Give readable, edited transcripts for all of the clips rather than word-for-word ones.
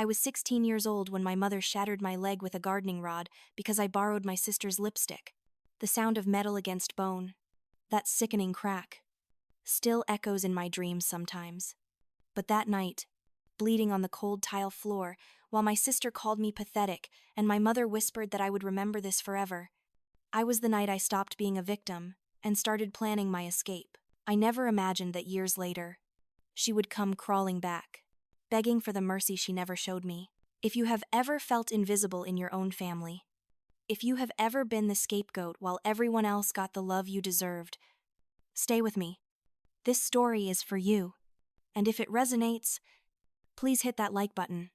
I was 16 years old when my mother shattered my leg with a gardening rod because I borrowed my sister's lipstick. The sound of metal against bone, that sickening crack, still echoes in my dreams sometimes. But that night, bleeding on the cold tile floor, while my sister called me pathetic and my mother whispered that I would remember this forever, I was the night I stopped being a victim and started planning my escape. I never imagined that years later, she would come crawling back, begging for the mercy she never showed me. If you have ever felt invisible in your own family, if you have ever been the scapegoat while everyone else got the love you deserved, stay with me. This story is for you. And if it resonates, please hit that like button.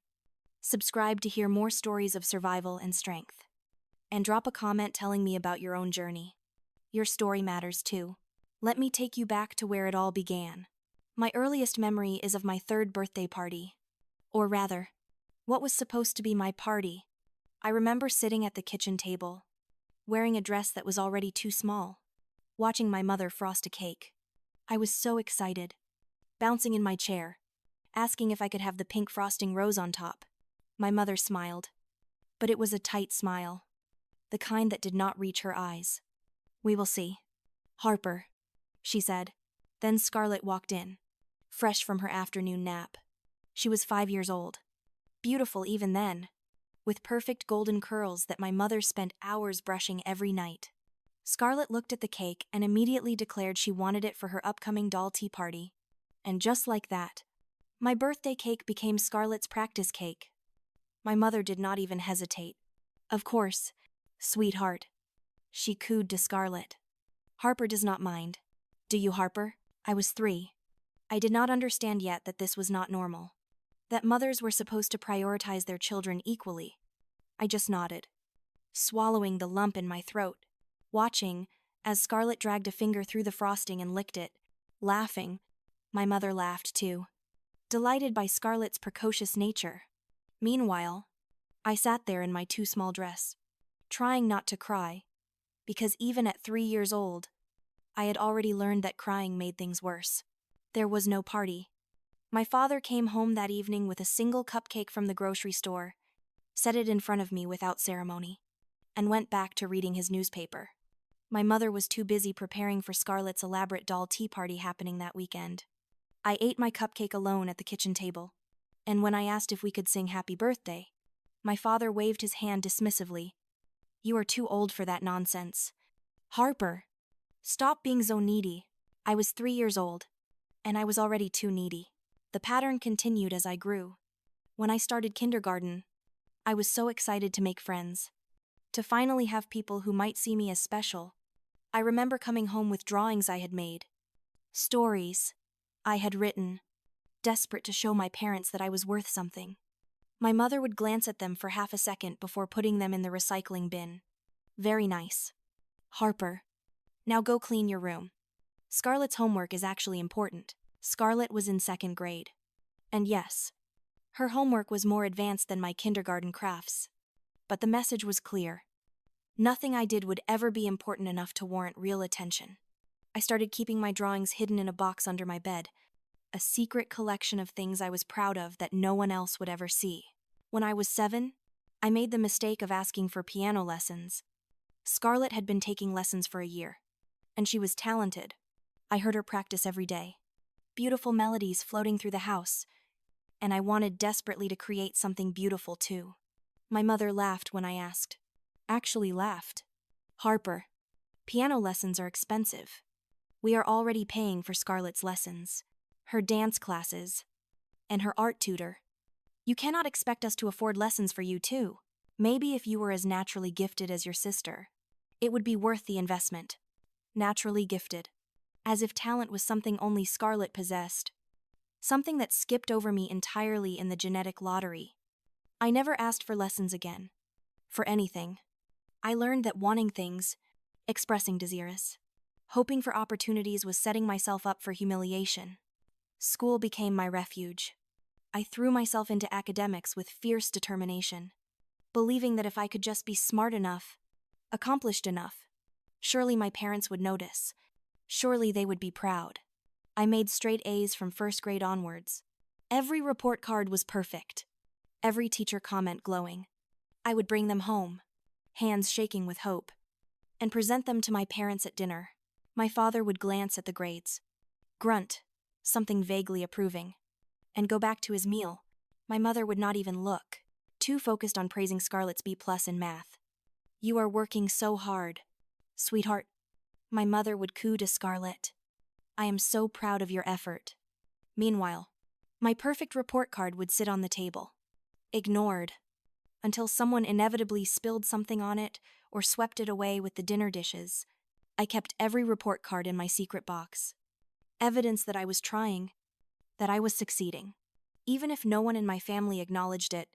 Subscribe to hear more stories of survival and strength. And drop a comment telling me about your own journey. Your story matters too. Let me take you back to where it all began. My earliest memory is of my 3rd birthday party. Or rather, what was supposed to be my party. I remember sitting at the kitchen table, wearing a dress that was already too small, watching my mother frost a cake. I was so excited, bouncing in my chair, asking if I could have the pink frosting rose on top. My mother smiled, but it was a tight smile, the kind that did not reach her eyes. "We will see. Harper," she said. Then Scarlett walked in, fresh from her afternoon nap. She was 5 years old, beautiful even then, with perfect golden curls that my mother spent hours brushing every night. Scarlett looked at the cake and immediately declared she wanted it for her upcoming doll tea party. And just like that, my birthday cake became Scarlett's practice cake. My mother did not even hesitate. "Of course, sweetheart," she cooed to Scarlett. "Harper does not mind. Do you, Harper?" I was 3. I did not understand yet that this was not normal, that mothers were supposed to prioritize their children equally. I just nodded, swallowing the lump in my throat, watching as Scarlett dragged a finger through the frosting and licked it, laughing. My mother laughed too, delighted by Scarlett's precocious nature. Meanwhile, I sat there in my too small dress, trying not to cry, because even at 3 years old, I had already learned that crying made things worse. There was no party. My father came home that evening with a single cupcake from the grocery store, set it in front of me without ceremony, and went back to reading his newspaper. My mother was too busy preparing for Scarlett's elaborate doll tea party happening that weekend. I ate my cupcake alone at the kitchen table, and when I asked if we could sing Happy Birthday, my father waved his hand dismissively. "You are too old for that nonsense. Harper, stop being so needy." I was 3 years old, and I was already too needy. The pattern continued as I grew. When I started kindergarten, I was so excited to make friends, to finally have people who might see me as special. I remember coming home with drawings I had made, stories I had written, desperate to show my parents that I was worth something. My mother would glance at them for half a second before putting them in the recycling bin. "Very nice. Harper, now go clean your room. Scarlett's homework is actually important." Scarlett was in 2nd grade. And yes, her homework was more advanced than my kindergarten crafts. But the message was clear. Nothing I did would ever be important enough to warrant real attention. I started keeping my drawings hidden in a box under my bed, a secret collection of things I was proud of that no one else would ever see. When I was 7, I made the mistake of asking for piano lessons. Scarlett had been taking lessons for a year, and she was talented. I heard her practice every day, beautiful melodies floating through the house, and I wanted desperately to create something beautiful too. My mother laughed when I asked. Actually laughed. "Harper, piano lessons are expensive. We are already paying for Scarlett's lessons, her dance classes, and her art tutor. You cannot expect us to afford lessons for you too. Maybe if you were as naturally gifted as your sister, it would be worth the investment." Naturally gifted. As if talent was something only Scarlett possessed. Something that skipped over me entirely in the genetic lottery. I never asked for lessons again. For anything. I learned that wanting things, expressing desires, hoping for opportunities was setting myself up for humiliation. School became my refuge. I threw myself into academics with fierce determination, believing that if I could just be smart enough, accomplished enough, surely my parents would notice. Surely they would be proud. I made straight A's from 1st grade onwards. Every report card was perfect. every teacher comment glowing. I would bring them home, hands shaking with hope, and present them to my parents at dinner. My father would glance at the grades, grunt, something vaguely approving, and go back to his meal. My mother would not even look, too focused on praising Scarlett's B+ in math. "You are working so hard, sweetheart," my mother would coo to Scarlett. "I am so proud of your effort." Meanwhile, my perfect report card would sit on the table, ignored, until someone inevitably spilled something on it or swept it away with the dinner dishes. I kept every report card in my secret box. Evidence that I was trying, that I was succeeding. Even if no one in my family acknowledged it,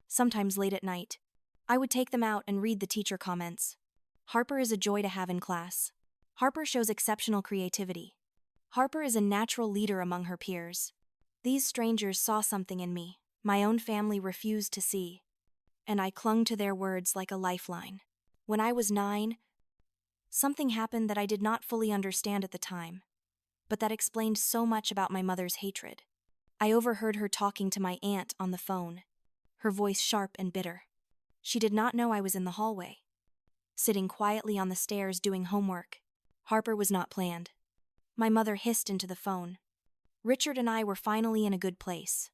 sometimes late at night, I would take them out and read the teacher comments. "Harper is a joy to have in class. Harper shows exceptional creativity. Harper is a natural leader among her peers." These strangers saw something in me my own family refused to see, and I clung to their words like a lifeline. When I was 9, something happened that I did not fully understand at the time, but that explained so much about my mother's hatred. I overheard her talking to my aunt on the phone, her voice sharp and bitter. She did not know I was in the hallway, sitting quietly on the stairs doing homework. Harper was not planned. My mother hissed into the phone. Richard and I were finally in a good place.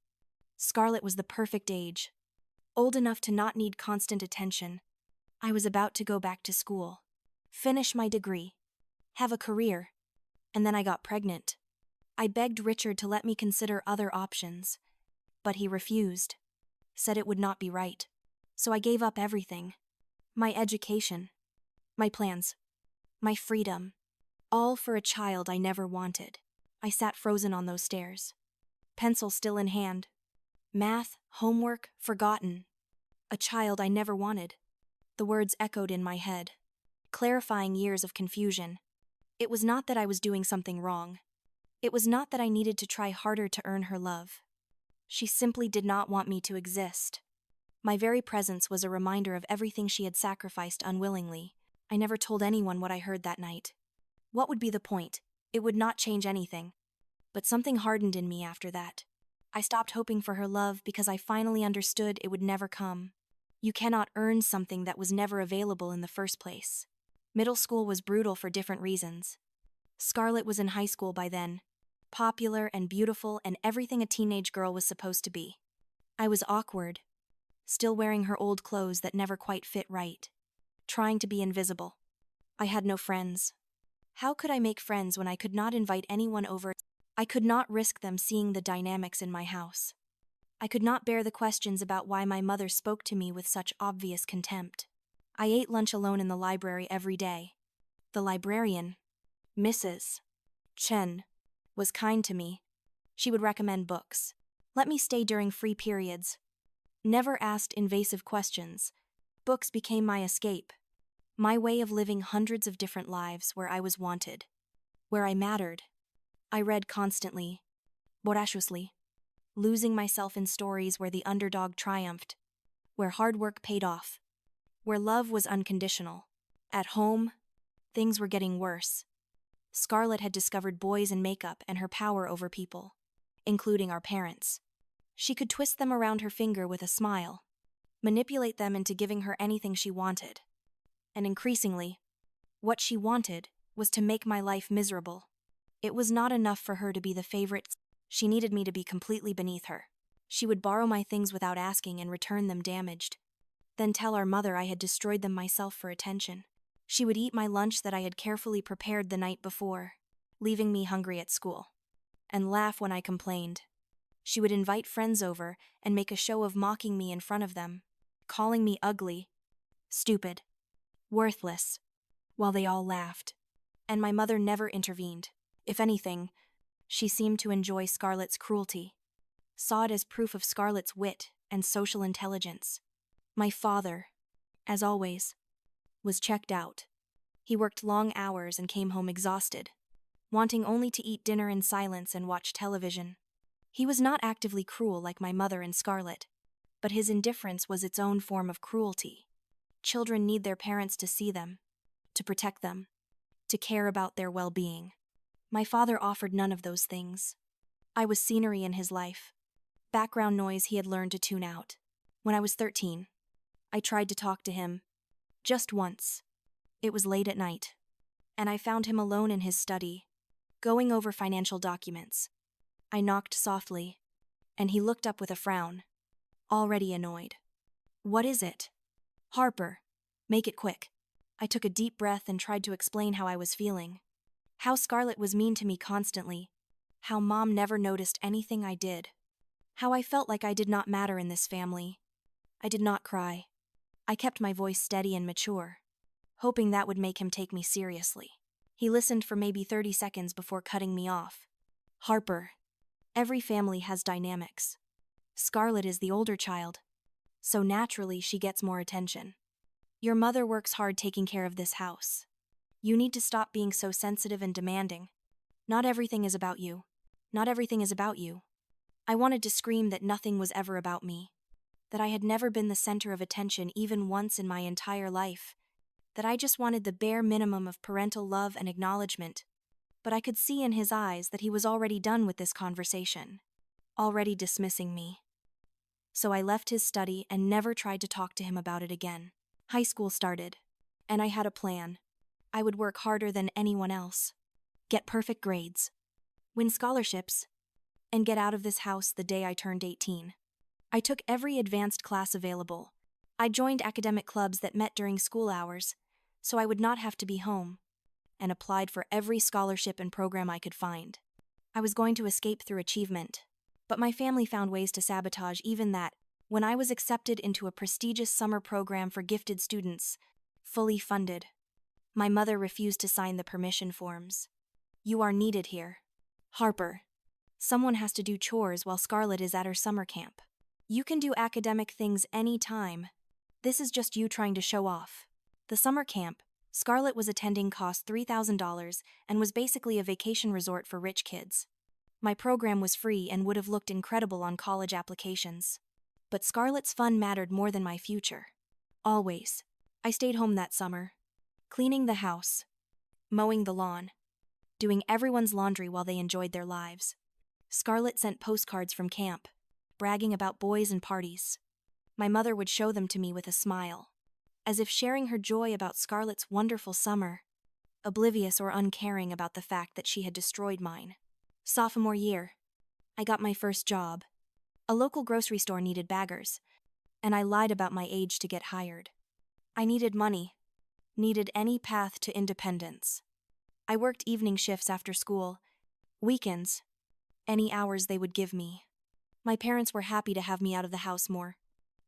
Scarlett was the perfect age, old enough to not need constant attention. I was about to go back to school, finish my degree, have a career, and then I got pregnant. I begged Richard to let me consider other options, but he refused, said it would not be right. So I gave up everything. My education, my plans, my freedom, all for a child I never wanted. I sat frozen on those stairs, pencil still in hand. Math, homework, forgotten. A child I never wanted. The words echoed in my head, clarifying years of confusion. It was not that I was doing something wrong. It was not that I needed to try harder to earn her love. She simply did not want me to exist. My very presence was a reminder of everything she had sacrificed unwillingly. I never told anyone what I heard that night. What would be the point? It would not change anything. But something hardened in me after that. I stopped hoping for her love because I finally understood it would never come. You cannot earn something that was never available in the first place. Middle school was brutal for different reasons. Scarlett was in high school by then, popular and beautiful and everything a teenage girl was supposed to be. I was awkward, still wearing her old clothes that never quite fit right, trying to be invisible. I had no friends. How could I make friends when I could not invite anyone over? I could not risk them seeing the dynamics in my house. I could not bear the questions about why my mother spoke to me with such obvious contempt. I ate lunch alone in the library every day. The librarian, Mrs. Chen, was kind to me. She would recommend books, let me stay during free periods, never asked invasive questions. Books became my escape, my way of living hundreds of different lives where I was wanted, where I mattered. I read constantly, voraciously, losing myself in stories where the underdog triumphed, where hard work paid off, where love was unconditional. At home, things were getting worse. Scarlett had discovered boys and makeup and her power over people, including our parents. She could twist them around her finger with a smile, manipulate them into giving her anything she wanted. And increasingly, what she wanted was to make my life miserable. It was not enough for her to be the favorite. She needed me to be completely beneath her. She would borrow my things without asking and return them damaged, then tell our mother I had destroyed them myself for attention. She would eat my lunch that I had carefully prepared the night before, leaving me hungry at school, and laugh when I complained. She would invite friends over and make a show of mocking me in front of them, calling me ugly, stupid, worthless, while they all laughed. And my mother never intervened. If anything, she seemed to enjoy Scarlett's cruelty, saw it as proof of Scarlett's wit and social intelligence. My father, as always, was checked out. He worked long hours and came home exhausted, wanting only to eat dinner in silence and watch television. He was not actively cruel like my mother and Scarlett, but his indifference was its own form of cruelty. Children need their parents to see them, to protect them, to care about their well-being. My father offered none of those things. I was scenery in his life, background noise he had learned to tune out. When I was 13, I tried to talk to him. Just once. It was late at night, and I found him alone in his study, going over financial documents. I knocked softly, and he looked up with a frown, already annoyed. "What is it?" "Harper. Make it quick." I took a deep breath and tried to explain how I was feeling. How Scarlett was mean to me constantly. How Mom never noticed anything I did. How I felt like I did not matter in this family. I did not cry. I kept my voice steady and mature, hoping that would make him take me seriously. He listened for maybe 30 seconds before cutting me off. "Harper, every family has dynamics. Scarlett is the older child, so naturally she gets more attention. Your mother works hard taking care of this house. You need to stop being so sensitive and demanding. Not everything is about you. Not everything is about you." I wanted to scream that nothing was ever about me, that I had never been the center of attention even once in my entire life, that I just wanted the bare minimum of parental love and acknowledgement. But I could see in his eyes that he was already done with this conversation, already dismissing me. So I left his study and never tried to talk to him about it again. High school started, and I had a plan. I would work harder than anyone else, get perfect grades, win scholarships, and get out of this house the day I turned 18. I took every advanced class available. I joined academic clubs that met during school hours, so I would not have to be home, and applied for every scholarship and program I could find. I was going to escape through achievement, but my family found ways to sabotage even that. When I was accepted into a prestigious summer program for gifted students, fully funded, my mother refused to sign the permission forms. "You are needed here. Harper, someone has to do chores while Scarlett is at her summer camp. You can do academic things any time. This is just you trying to show off." The summer camp Scarlett was attending cost $3,000 and was basically a vacation resort for rich kids. My program was free and would have looked incredible on college applications. But Scarlett's fun mattered more than my future. Always. I stayed home that summer, cleaning the house, mowing the lawn, doing everyone's laundry while they enjoyed their lives. Scarlett sent postcards from camp, bragging about boys and parties. My mother would show them to me with a smile, as if sharing her joy about Scarlett's wonderful summer, oblivious or uncaring about the fact that she had destroyed mine. Sophomore year, I got my first job. A local grocery store needed baggers, and I lied about my age to get hired. I needed money, needed any path to independence. I worked evening shifts after school, weekends, any hours they would give me. My parents were happy to have me out of the house more,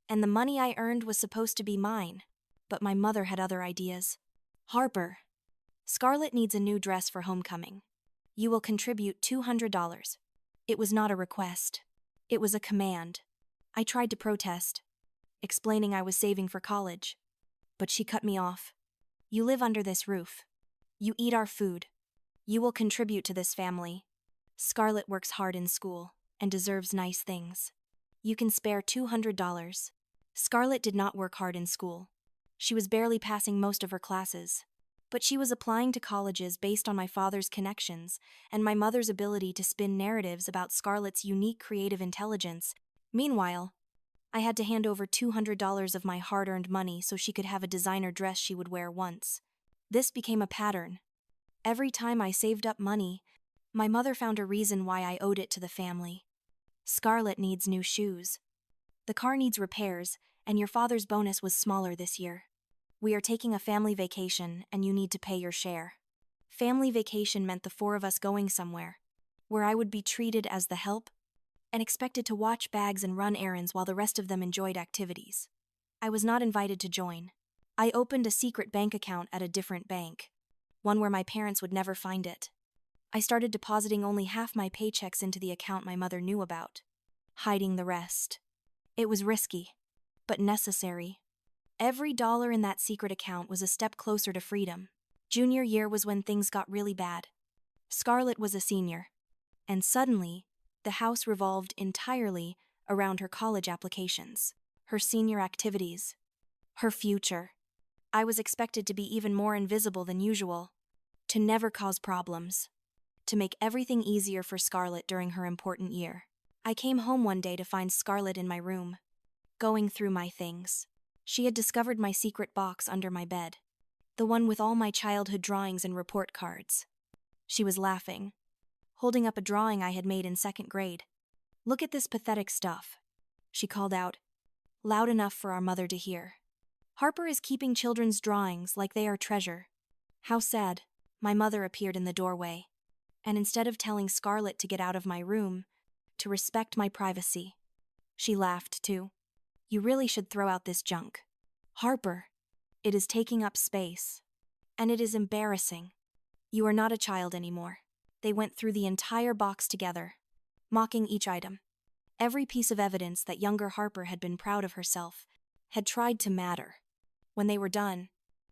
and the money I earned was supposed to be mine, but my mother had other ideas. "Harper, Scarlett needs a new dress for homecoming. You will contribute $200. It was not a request. It was a command. I tried to protest, explaining I was saving for college, but she cut me off. "You live under this roof. You eat our food. You will contribute to this family. Scarlett works hard in school and deserves nice things. You can spare $200. Scarlett did not work hard in school. She was barely passing most of her classes, but she was applying to colleges based on my father's connections and my mother's ability to spin narratives about Scarlett's unique creative intelligence. Meanwhile, I had to hand over $200 of my hard-earned money so she could have a designer dress she would wear once. This became a pattern. Every time I saved up money, my mother found a reason why I owed it to the family. "Scarlett needs new shoes. The car needs repairs, and your father's bonus was smaller this year. We are taking a family vacation, and you need to pay your share." Family vacation meant the four of us going somewhere, where I would be treated as the help and expected to watch bags and run errands while the rest of them enjoyed activities. I was not invited to join. I opened a secret bank account at a different bank, one where my parents would never find it. I started depositing only half my paychecks into the account my mother knew about, hiding the rest. It was risky, but necessary. Every dollar in that secret account was a step closer to freedom. Junior year was when things got really bad. Scarlett was a senior, and suddenly, the house revolved entirely around her college applications, her senior activities, her future. I was expected to be even more invisible than usual, to never cause problems, to make everything easier for Scarlett during her important year. I came home one day to find Scarlett in my room, going through my things. She had discovered my secret box under my bed, the one with all my childhood drawings and report cards. She was laughing, holding up a drawing I had made in second grade. "Look at this pathetic stuff," she called out, loud enough for our mother to hear. "Harper is keeping children's drawings like they are treasure." How sad. My mother appeared in the doorway, and instead of telling Scarlett to get out of my room, to respect my privacy, she laughed too. "You really should throw out this junk, Harper. It is taking up space, and it is embarrassing. You are not a child anymore." They went through the entire box together, mocking each item. Every piece of evidence that younger Harper had been proud of herself had tried to matter. When they were done,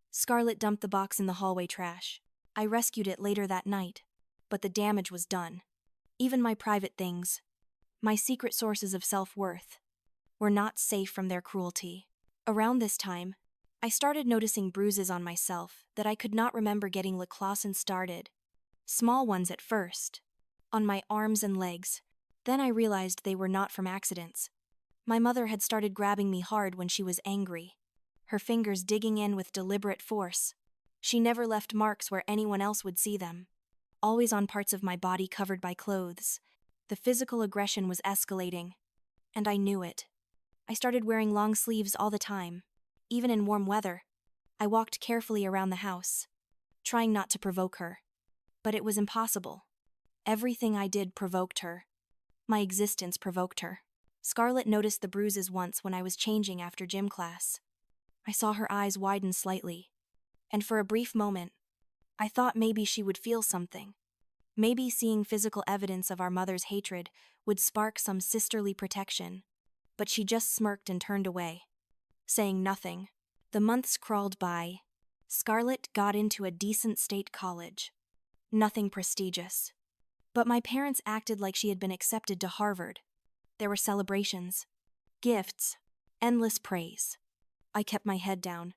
Scarlett dumped the box in the hallway trash. I rescued it later that night, but the damage was done. Even my private things, my secret sources of self-worth, were not safe from their cruelty. Around this time, I started noticing bruises on myself that I could not remember getting Laclausen started. Small ones at first, on my arms and legs. Then I realized they were not from accidents. My mother had started grabbing me hard when she was angry, her fingers digging in with deliberate force. She never left marks where anyone else would see them, always on parts of my body covered by clothes. The physical aggression was escalating, and I knew it. I started wearing long sleeves all the time, even in warm weather. I walked carefully around the house, trying not to provoke her. But it was impossible. Everything I did provoked her. My existence provoked her. Scarlett noticed the bruises once when I was changing after gym class. I saw her eyes widen slightly, and for a brief moment, I thought maybe she would feel something. Maybe seeing physical evidence of our mother's hatred would spark some sisterly protection. But she just smirked and turned away, saying nothing. The months crawled by. Scarlett got into a decent state college. Nothing prestigious. But my parents acted like she had been accepted to Harvard. There were celebrations, gifts, endless praise. I kept my head down,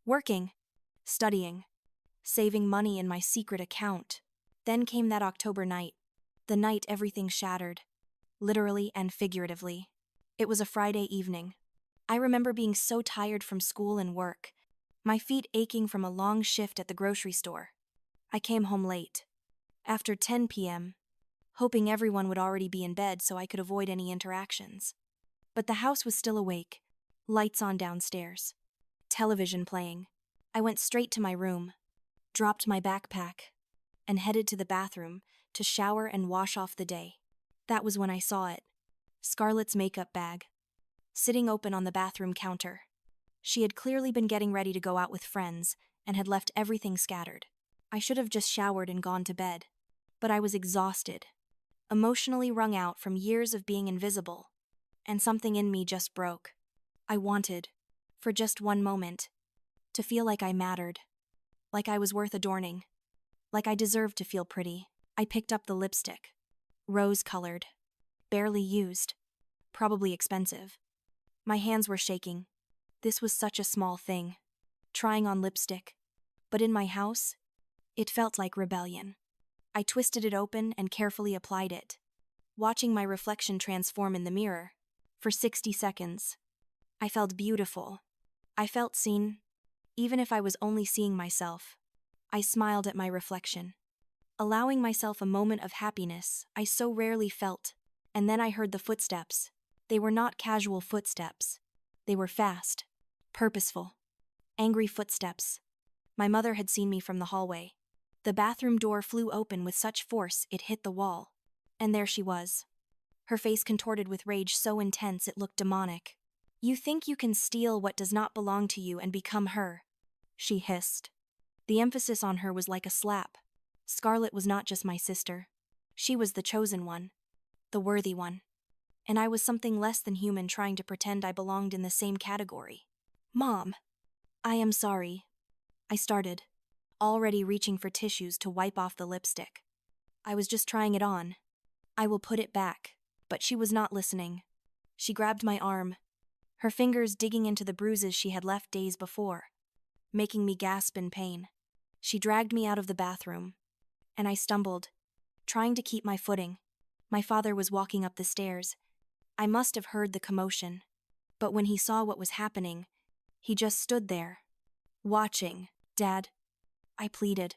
working, studying, saving money in my secret account. Then came that October night, the night everything shattered, literally and figuratively. It was a Friday evening. I remember being so tired from school and work, my feet aching from a long shift at the grocery store. I came home late, after 10 p.m., hoping everyone would already be in bed so I could avoid any interactions. But the house was still awake, lights on downstairs, television playing. I went straight to my room, dropped my backpack, and headed to the bathroom to shower and wash off the day. That was when I saw it. Scarlett's makeup bag, sitting open on the bathroom counter. She had clearly been getting ready to go out with friends and had left everything scattered. I should have just showered and gone to bed. But I was exhausted, emotionally wrung out from years of being invisible, and something in me just broke. I wanted, for just one moment, to feel like I mattered, like I was worth adorning, like I deserved to feel pretty. I picked up the lipstick, rose-colored, barely used, probably expensive. My hands were shaking. This was such a small thing, trying on lipstick, but in my house, it felt like rebellion. I twisted it open and carefully applied it, watching my reflection transform in the mirror. For 60 seconds, I felt beautiful. I felt seen, even if I was only seeing myself. I smiled at my reflection, allowing myself a moment of happiness I so rarely felt. And then I heard the footsteps. They were not casual footsteps. They were fast, purposeful, angry footsteps. My mother had seen me from the hallway. The bathroom door flew open with such force it hit the wall. And there she was. Her face contorted with rage so intense it looked demonic. "You think you can steal what does not belong to you and become her," she hissed. The emphasis on her was like a slap. Scarlett was not just my sister. She was the chosen one, the worthy one. And I was something less than human trying to pretend I belonged in the same category. "Mom, I am sorry," I started, already reaching for tissues to wipe off the lipstick. "I was just trying it on. I will put it back." But she was not listening. She grabbed my arm, her fingers digging into the bruises she had left days before, making me gasp in pain. She dragged me out of the bathroom, and I stumbled, trying to keep my footing. My father was walking up the stairs. I must have heard the commotion. But when he saw what was happening, he just stood there, watching. "Dad," I pleaded,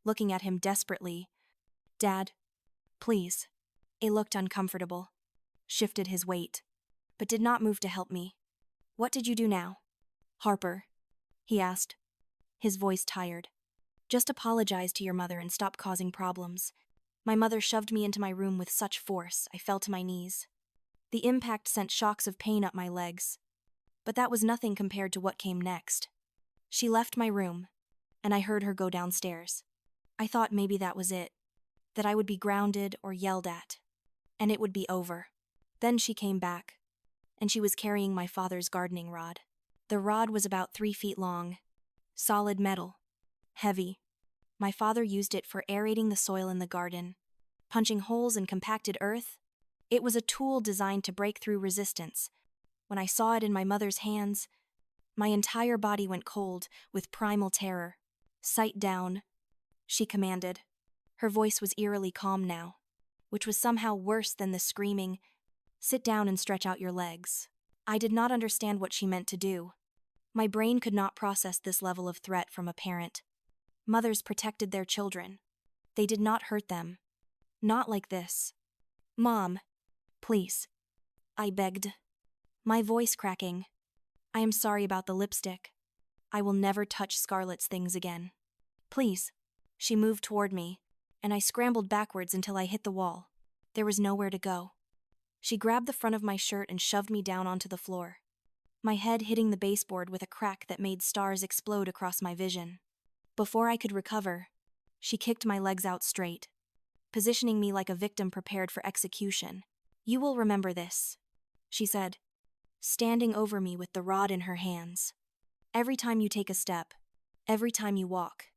looking at him desperately. "Dad, please." He looked uncomfortable, shifted his weight, but did not move to help me. "What did you do now?" "Harper," he asked, his voice tired. "Just apologize to your mother and stop causing problems." My mother shoved me into my room with such force, I fell to my knees. The impact sent shocks of pain up my legs, but that was nothing compared to what came next. She left my room, and I heard her go downstairs. I thought maybe that was it, that I would be grounded or yelled at, and it would be over. Then she came back, and she was carrying my father's gardening rod. The rod was about 3 feet long, solid metal, heavy. My father used it for aerating the soil in the garden, punching holes in compacted earth. It was a tool designed to break through resistance. When I saw it in my mother's hands, my entire body went cold with primal terror. "Sight down," she commanded. Her voice was eerily calm now, which was somehow worse than the screaming, "Sit down and stretch out your legs." I did not understand what she meant to do. My brain could not process this level of threat from a parent. Mothers protected their children. They did not hurt them. Not like this. "Mom, please," I begged, my voice cracking. "I am sorry about the lipstick. I will never touch Scarlett's things again. Please." She moved toward me, and I scrambled backwards until I hit the wall. There was nowhere to go. She grabbed the front of my shirt and shoved me down onto the floor, my head hitting the baseboard with a crack that made stars explode across my vision. Before I could recover, she kicked my legs out straight, positioning me like a victim prepared for execution. "You will remember this," she said, standing over me with the rod in her hands. "Every time you take a step, every time you walk,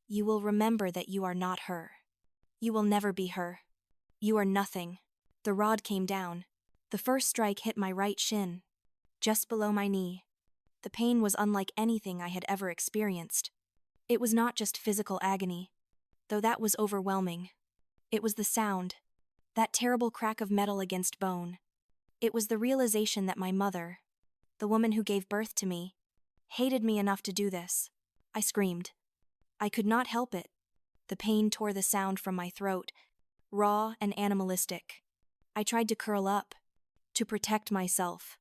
you will remember that you are not her. You will never be her. You are nothing." The rod came down. The first strike hit my right shin, just below my knee. The pain was unlike anything I had ever experienced. It was not just physical agony, though that was overwhelming. It was the sound, that terrible crack of metal against bone. It was the realization that my mother, the woman who gave birth to me, hated me enough to do this. I screamed. I could not help it. The pain tore the sound from my throat, raw and animalistic. I tried to curl up, to protect myself.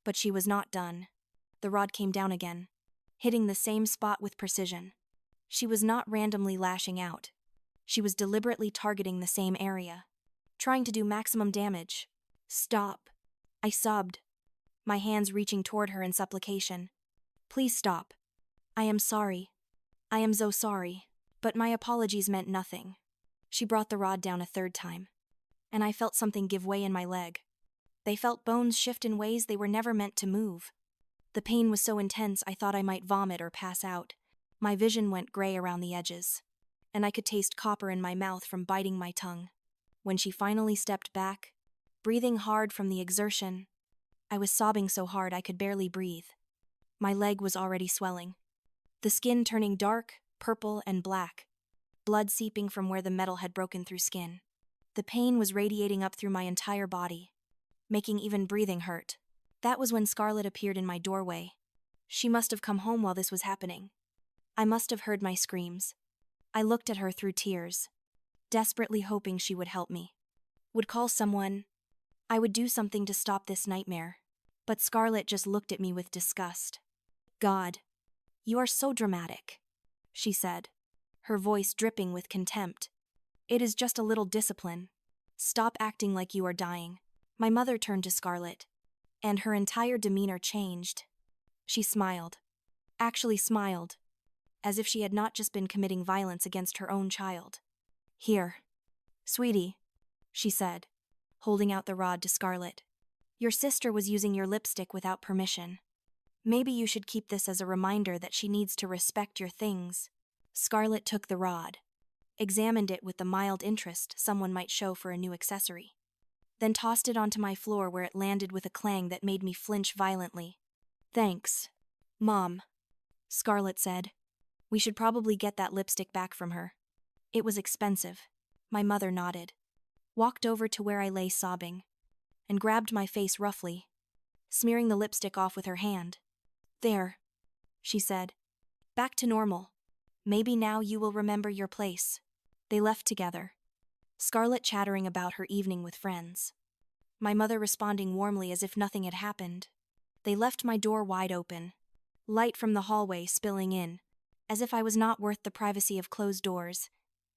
But she was not done. The rod came down again, hitting the same spot with precision. She was not randomly lashing out. She was deliberately targeting the same area, trying to do maximum damage. "Stop," I sobbed, my hands reaching toward her in supplication. "Please stop. I am sorry. I am so sorry." But my apologies meant nothing. She brought the rod down a third time, and I felt something give way in my leg. They felt bones shift in ways they were never meant to move. The pain was so intense I thought I might vomit or pass out. My vision went gray around the edges, and I could taste copper in my mouth from biting my tongue. When she finally stepped back, breathing hard from the exertion, I was sobbing so hard I could barely breathe. My leg was already swelling, the skin turning dark, purple, and black, blood seeping from where the metal had broken through skin. The pain was radiating up through my entire body, making even breathing hurt. That was when Scarlett appeared in my doorway. She must have come home while this was happening. I must have heard my screams. I looked at her through tears, desperately hoping she would help me, would call someone. I would do something to stop this nightmare. But Scarlett just looked at me with disgust. "God, you are so dramatic," she said, her voice dripping with contempt. "It is just a little discipline. Stop acting like you are dying." My mother turned to Scarlett, and her entire demeanor changed. She smiled, actually smiled, as if she had not just been committing violence against her own child. "Here, sweetie," she said, holding out the rod to Scarlett. "Your sister was using your lipstick without permission. Maybe you should keep this as a reminder that she needs to respect your things." Scarlett took the rod, examined it with the mild interest someone might show for a new accessory, then tossed it onto my floor where it landed with a clang that made me flinch violently. "Thanks, Mom," Scarlett said. "We should probably get that lipstick back from her. It was expensive." My mother nodded, walked over to where I lay sobbing, and grabbed my face roughly. smearing the lipstick off with her hand. "There," she said. "Back to normal. Maybe now you will remember your place." They left together, Scarlett chattering about her evening with friends, my mother responding warmly as if nothing had happened. They left my door wide open, light from the hallway spilling in, as if I was not worth the privacy of closed doors.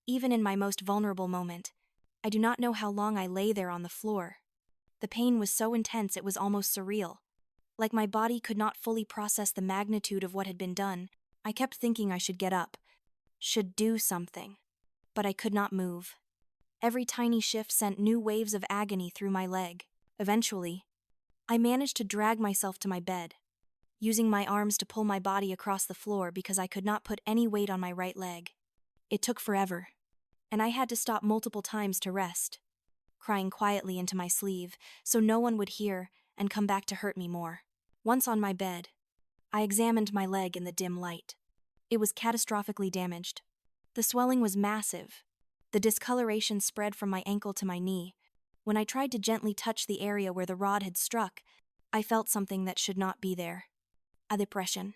Even in my most vulnerable moment, I do not know how long I lay there on the floor. The pain was so intense it was almost surreal. Like my body could not fully process the magnitude of what had been done. I kept thinking I should get up, should do something. But I could not move. Every tiny shift sent new waves of agony through my leg. Eventually, I managed to drag myself to my bed, using my arms to pull my body across the floor because I could not put any weight on my right leg. It took forever, and I had to stop multiple times to rest, crying quietly into my sleeve so no one would hear and come back to hurt me more. Once on my bed, I examined my leg in the dim light. It was catastrophically damaged. The swelling was massive. The discoloration spread from my ankle to my knee. When I tried to gently touch the area where the rod had struck, I felt something that should not be there. A depression.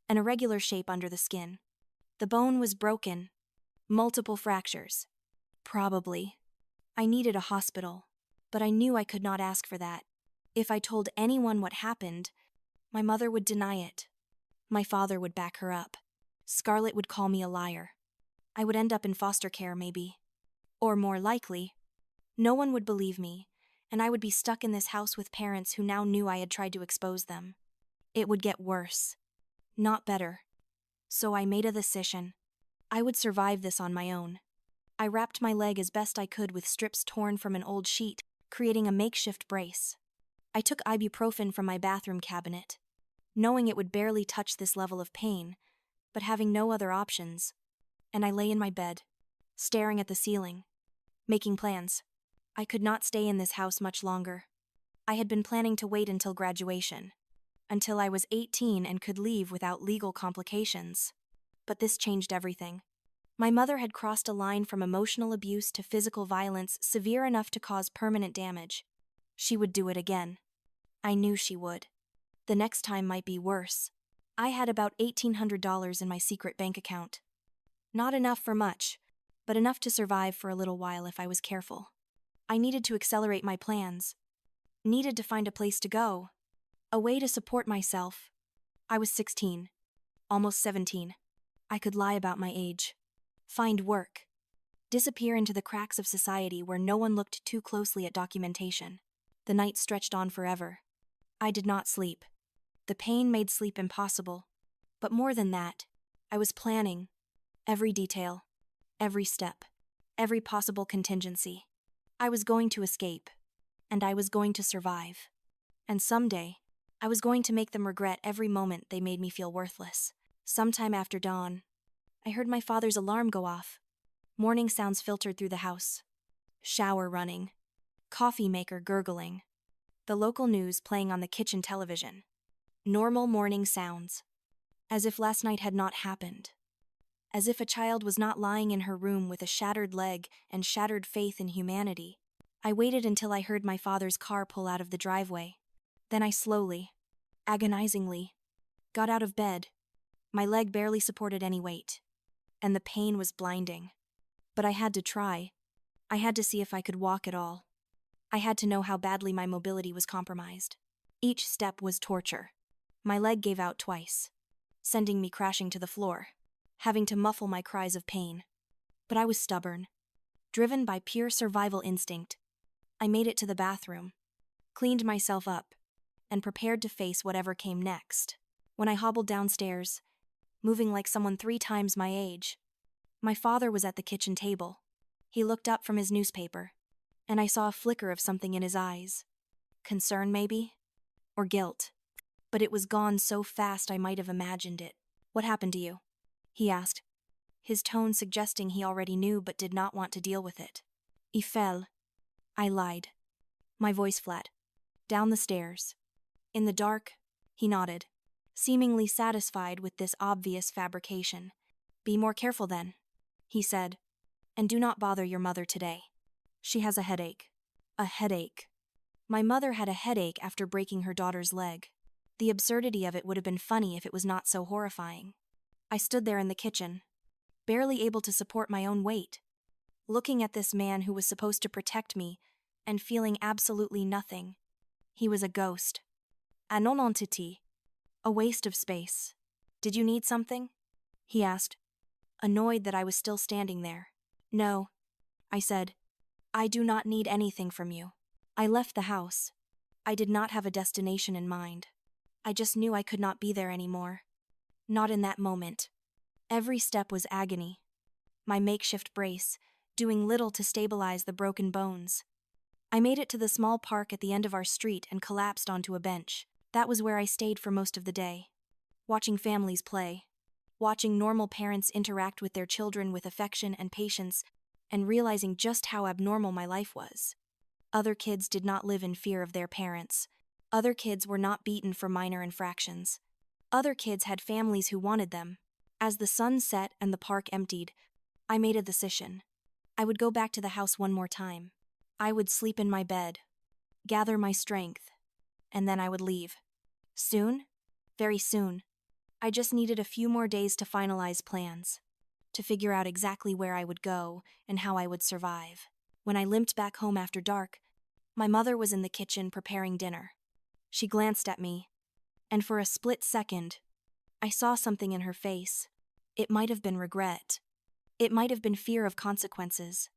An irregular shape under the skin. The bone was broken. Multiple fractures. Probably. I needed a hospital, but I knew I could not ask for that. If I told anyone what happened, my mother would deny it. My father would back her up. Scarlett would call me a liar. I would end up in foster care, maybe. Or more likely, no one would believe me, and I would be stuck in this house with parents who now knew I had tried to expose them. It would get worse, not better. So I made a decision. I would survive this on my own. I wrapped my leg as best I could with strips torn from an old sheet, creating a makeshift brace. I took ibuprofen from my bathroom cabinet, knowing it would barely touch this level of pain, but having no other options. And I lay in my bed, staring at the ceiling, making plans. I could not stay in this house much longer. I had been planning to wait until graduation, until I was 18 and could leave without legal complications. But this changed everything. My mother had crossed a line from emotional abuse to physical violence severe enough to cause permanent damage. She would do it again. I knew she would. The next time might be worse. I had about $1,800 in my secret bank account. Not enough for much, but enough to survive for a little while if I was careful. I needed to accelerate my plans. Needed to find a place to go. A way to support myself. I was 16. Almost 17. I could lie about my age. Find work. Disappear into the cracks of society where no one looked too closely at documentation. The night stretched on forever. I did not sleep. The pain made sleep impossible. But more than that, I was planning. Every detail. Every step. Every possible contingency. I was going to escape. And I was going to survive. And someday, I was going to make them regret every moment they made me feel worthless. Sometime after dawn, I heard my father's alarm go off. Morning sounds filtered through the house. Shower running. Coffee maker gurgling. The local news playing on the kitchen television. Normal morning sounds. As if last night had not happened. As if a child was not lying in her room with a shattered leg and shattered faith in humanity. I waited until I heard my father's car pull out of the driveway. Then I slowly, agonizingly, got out of bed. My leg barely supported any weight. And the pain was blinding. But I had to try. I had to see if I could walk at all. I had to know how badly my mobility was compromised. Each step was torture. My leg gave out twice, sending me crashing to the floor, having to muffle my cries of pain. But I was stubborn. Driven by pure survival instinct, I made it to the bathroom, cleaned myself up, and prepared to face whatever came next. When I hobbled downstairs, moving like someone 3 times my age, my father was at the kitchen table. He looked up from his newspaper, and I saw a flicker of something in his eyes. Concern, maybe? Or guilt. But it was gone so fast I might have imagined it. "What happened to you?" he asked, his tone suggesting he already knew but did not want to deal with it. "I fell." I lied, my voice flat. "Down the stairs." "In the dark?" He nodded, seemingly satisfied with this obvious fabrication. "Be more careful then," he said, "and do not bother your mother today. She has a headache." A headache. My mother had a headache after breaking her daughter's leg. The absurdity of it would have been funny if it was not so horrifying. I stood there in the kitchen, barely able to support my own weight, looking at this man who was supposed to protect me and feeling absolutely nothing. He was a ghost. A non-entity. A waste of space. "Did you need something?" he asked, annoyed that I was still standing there. "No," I said. "I do not need anything from you." I left the house. I did not have a destination in mind. I just knew I could not be there anymore. Not in that moment. Every step was agony. My makeshift brace, doing little to stabilize the broken bones. I made it to the small park at the end of our street and collapsed onto a bench. That was where I stayed for most of the day. Watching families play. Watching normal parents interact with their children with affection and patience, and realizing just how abnormal my life was. Other kids did not live in fear of their parents. Other kids were not beaten for minor infractions. Other kids had families who wanted them. As the sun set and the park emptied, I made a decision. I would go back to the house one more time. I would sleep in my bed, gather my strength, and then I would leave. Soon? Very soon. I just needed a few more days to finalize plans, to figure out exactly where I would go and how I would survive. When I limped back home after dark, my mother was in the kitchen preparing dinner. She glanced at me, and for a split second, I saw something in her face. It might have been regret. It might have been fear of consequences.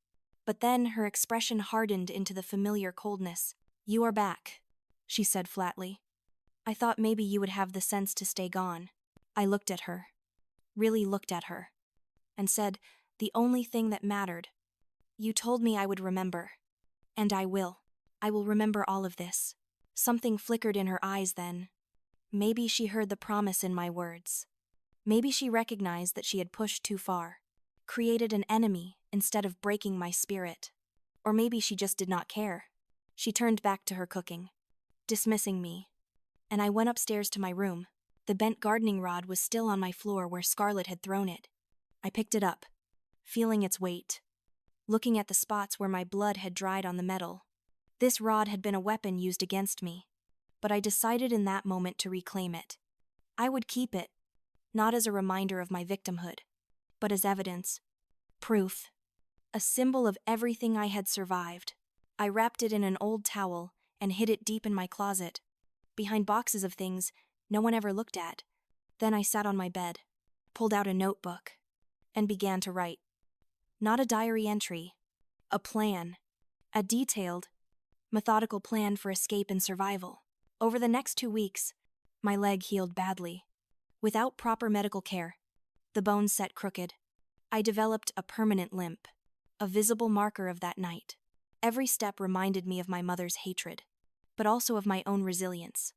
But then her expression hardened into the familiar coldness. "You are back," she said flatly. "I thought maybe you would have the sense to stay gone." I looked at her, really looked at her, and said, "The only thing that mattered. You told me I would remember. And I will. I will remember all of this." Something flickered in her eyes then. Maybe she heard the promise in my words. Maybe she recognized that she had pushed too far, created an enemy instead of breaking my spirit. Or maybe she just did not care. She turned back to her cooking, dismissing me, and I went upstairs to my room. The bent gardening rod was still on my floor where Scarlett had thrown it. I picked it up, feeling its weight, looking at the spots where my blood had dried on the metal. This rod had been a weapon used against me, but I decided in that moment to reclaim it. I would keep it, not as a reminder of my victimhood, but as evidence, proof, a symbol of everything I had survived. I wrapped it in an old towel and hid it deep in my closet, behind boxes of things no one ever looked at. Then I sat on my bed, pulled out a notebook, and began to write. Not a diary entry, a plan, a detailed, methodical plan for escape and survival. Over the next 2 weeks, my leg healed badly. Without proper medical care, the bones set crooked. I developed a permanent limp, a visible marker of that night. Every step reminded me of my mother's hatred, but also of my own resilience.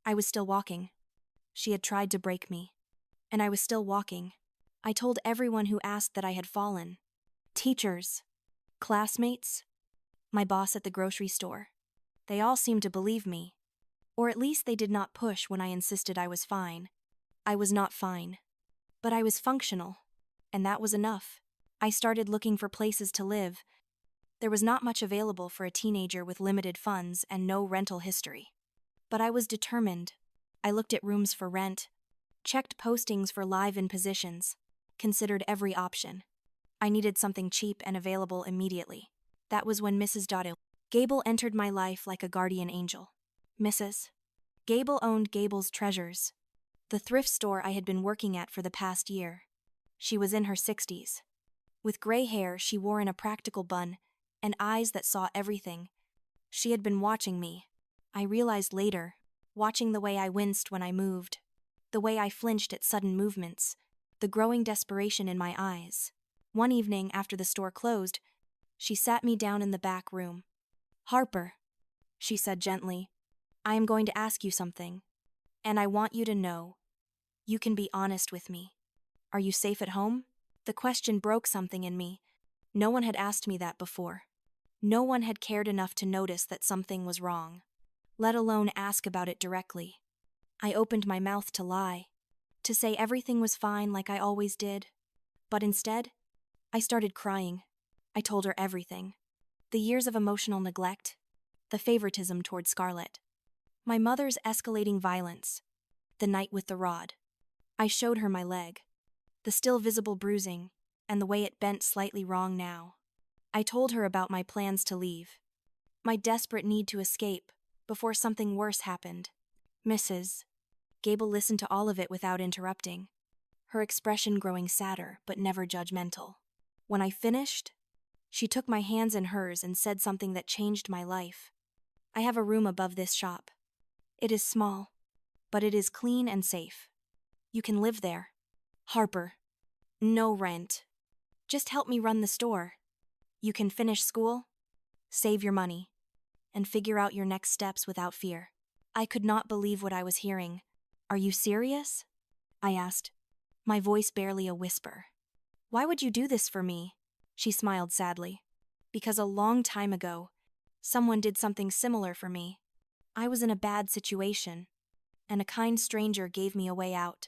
I was still walking. She had tried to break me, and I was still walking. I told everyone who asked that I had fallen. Teachers, classmates, my boss at the grocery store. They all seemed to believe me, or at least they did not push when I insisted I was fine. I was not fine, but I was functional, and that was enough. I started looking for places to live. There was not much available for a teenager with limited funds and no rental history. But I was determined. I looked at rooms for rent, checked postings for live-in positions, considered every option. I needed something cheap and available immediately. That was when Mrs. Gable entered my life like a guardian angel. Mrs. Gable owned Gable's Treasures, the thrift store I had been working at for the past year. She was in her 60s. With gray hair she wore in a practical bun and eyes that saw everything. She had been watching me. I realized later, watching the way I winced when I moved, the way I flinched at sudden movements, the growing desperation in my eyes. One evening after the store closed, she sat me down in the back room. "Harper," she said gently, "I am going to ask you something, and I want you to know. You can be honest with me. Are you safe at home?" The question broke something in me. No one had asked me that before. No one had cared enough to notice that something was wrong, let alone ask about it directly. I opened my mouth to lie, to say everything was fine like I always did. But instead, I started crying. I told her everything. The years of emotional neglect, the favoritism toward Scarlett. My mother's escalating violence. The night with the rod. I showed her my leg. The still visible bruising, and the way it bent slightly wrong now. I told her about my plans to leave. My desperate need to escape, before something worse happened. Mrs. Gable listened to all of it without interrupting, her expression growing sadder but never judgmental. When I finished, she took my hands in hers and said something that changed my life. I have a room above this shop. It is small, but it is clean and safe. You can live there. Harper. No rent. Just help me run the store. You can finish school, save your money, and figure out your next steps without fear. I could not believe what I was hearing. Are you serious? I asked, my voice barely a whisper. Why would you do this for me? She smiled sadly. Because a long time ago, someone did something similar for me. I was in a bad situation, and a kind stranger gave me a way out.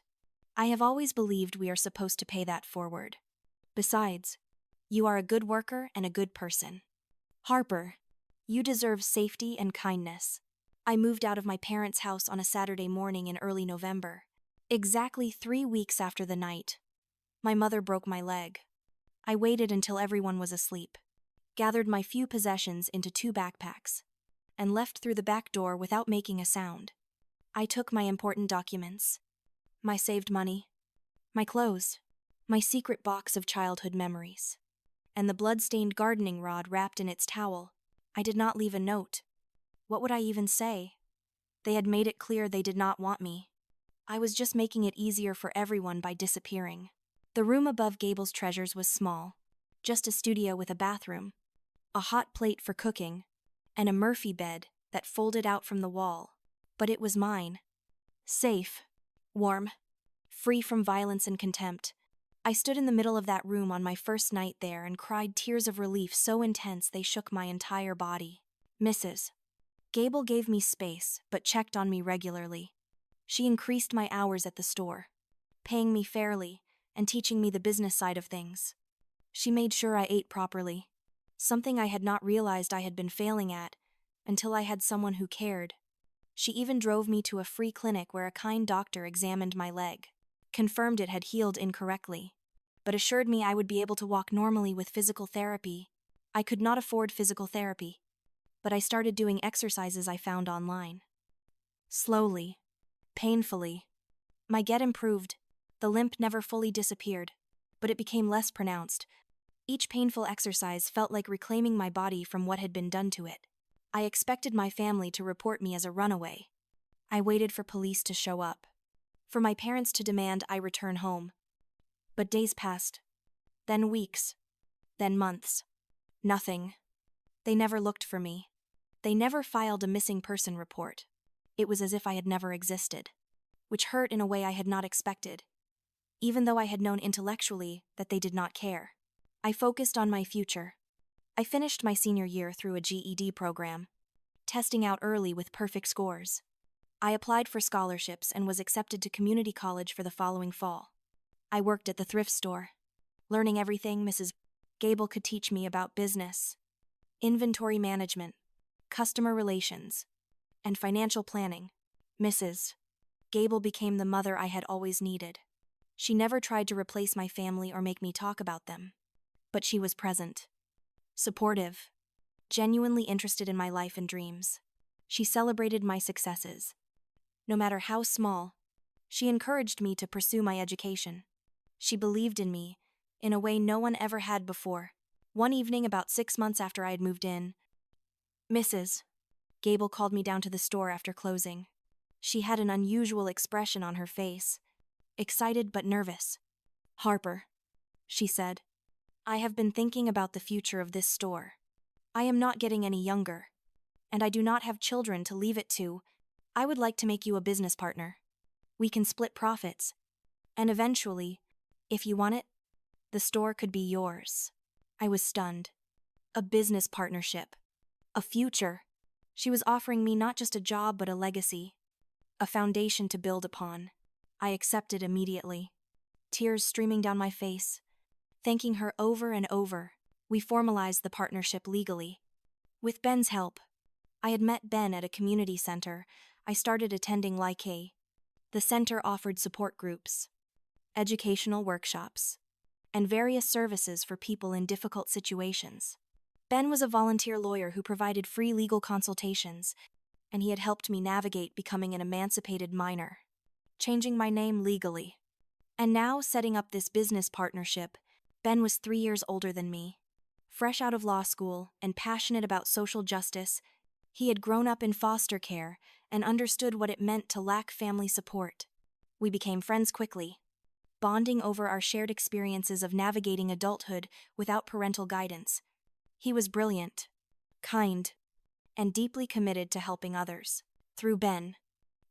I have always believed we are supposed to pay that forward. Besides, you are a good worker and a good person. Harper, you deserve safety and kindness. I moved out of my parents' house on a Saturday morning in early November, exactly 3 weeks after the night. My mother broke my leg. I waited until everyone was asleep, gathered my few possessions into 2 backpacks, and left through the back door without making a sound. I took my important documents, my saved money, my clothes, my secret box of childhood memories, and the blood-stained gardening rod wrapped in its towel. I did not leave a note. What would I even say? They had made it clear they did not want me. I was just making it easier for everyone by disappearing. The room above Gable's treasures was small, just a studio with a bathroom, a hot plate for cooking, and a Murphy bed that folded out from the wall. But it was mine. Safe, warm, free from violence and contempt. I stood in the middle of that room on my first night there and cried tears of relief so intense they shook my entire body. Mrs. Gable gave me space, but checked on me regularly. She increased my hours at the store, paying me fairly and teaching me the business side of things. She made sure I ate properly, something I had not realized I had been failing at until I had someone who cared. She even drove me to a free clinic where a kind doctor examined my leg, confirmed it had healed incorrectly, but assured me I would be able to walk normally with physical therapy. I could not afford physical therapy, but I started doing exercises I found online. Slowly, painfully, my gait improved. The limp never fully disappeared, but it became less pronounced. Each painful exercise felt like reclaiming my body from what had been done to it. I expected my family to report me as a runaway. I waited for police to show up, for my parents to demand I return home. But days passed, then weeks, then months. Nothing. They never looked for me. They never filed a missing person report. It was as if I had never existed, which hurt in a way I had not expected, even though I had known intellectually that they did not care. I focused on my future. I finished my senior year through a GED program, testing out early with perfect scores. I applied for scholarships and was accepted to community college for the following fall. I worked at the thrift store, learning everything Mrs. Gable could teach me about business, inventory management, customer relations, and financial planning. Mrs. Gable became the mother I had always needed. She never tried to replace my family or make me talk about them, but she was present, supportive, genuinely interested in my life and dreams. She celebrated my successes. No matter how small, she encouraged me to pursue my education. She believed in me in a way no one ever had before. One evening, about 6 months after I had moved in, Mrs. Gable called me down to the store after closing. She had an unusual expression on her face, excited but nervous. "Harper," she said, "I have been thinking about the future of this store. I am not getting any younger, and I do not have children to leave it to. I would like to make you a business partner. We can split profits, and eventually, if you want it, the store could be yours." I was stunned. A business partnership. A future. She was offering me not just a job but a legacy, a foundation to build upon. I accepted immediately, tears streaming down my face. Thanking her over and over, we formalized the partnership legally. With Ben's help, I had met Ben at a community center. I started attending Like. The center offered support groups, educational workshops, and various services for people in difficult situations. Ben was a volunteer lawyer who provided free legal consultations, and he had helped me navigate becoming an emancipated minor, changing my name legally. And now, setting up this business partnership. Ben was 3 years older than me. Fresh out of law school and passionate about social justice, he had grown up in foster care and understood what it meant to lack family support. We became friends quickly, bonding over our shared experiences of navigating adulthood without parental guidance. He was brilliant, kind, and deeply committed to helping others. Through Ben,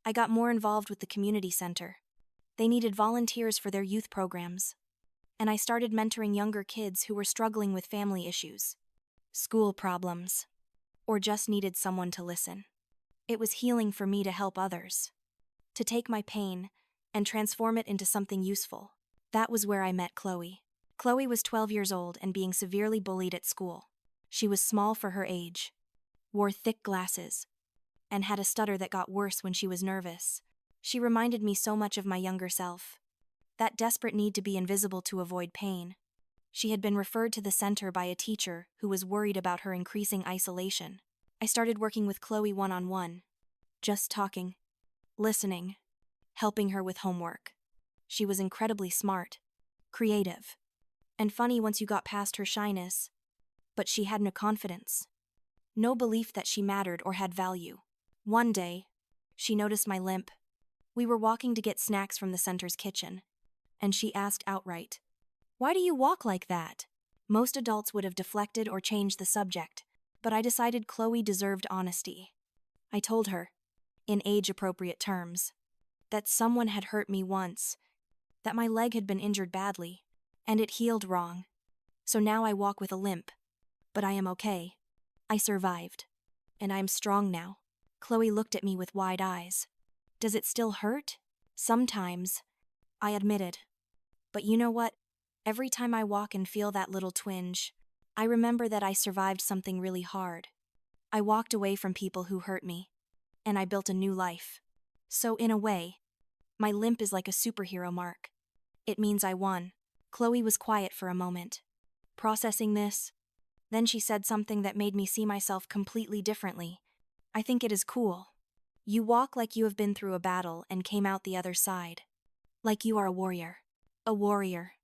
I got more involved with the community center. They needed volunteers for their youth programs, and I started mentoring younger kids who were struggling with family issues, school problems, or just needed someone to listen. It was healing for me to help others, to take my pain and transform it into something useful. That was where I met Chloe. Chloe was 12 years old and being severely bullied at school. She was small for her age, wore thick glasses, and had a stutter that got worse when she was nervous. She reminded me so much of my younger self. That desperate need to be invisible to avoid pain. She had been referred to the center by a teacher who was worried about her increasing isolation. I started working with Chloe one-on-one, just talking, listening, helping her with homework. She was incredibly smart, creative, and funny once you got past her shyness, but she had no confidence, no belief that she mattered or had value. One day, she noticed my limp. We were walking to get snacks from the center's kitchen, and she asked outright, "Why do you walk like that?" Most adults would have deflected or changed the subject, but I decided Chloe deserved honesty. I told her, in age-appropriate terms, that someone had hurt me once, that my leg had been injured badly, and it healed wrong. So now I walk with a limp, but I am okay. I survived, and I am strong now. Chloe looked at me with wide eyes. "Does it still hurt?" "Sometimes," I admitted. "But you know what? Every time I walk and feel that little twinge, I remember that I survived something really hard. I walked away from people who hurt me, and I built a new life. So in a way, my limp is like a superhero mark. It means I won." Chloe was quiet for a moment, processing this. Then she said something that made me see myself completely differently. "I think it is cool. You walk like you have been through a battle and came out the other side. Like you are a warrior. A warrior.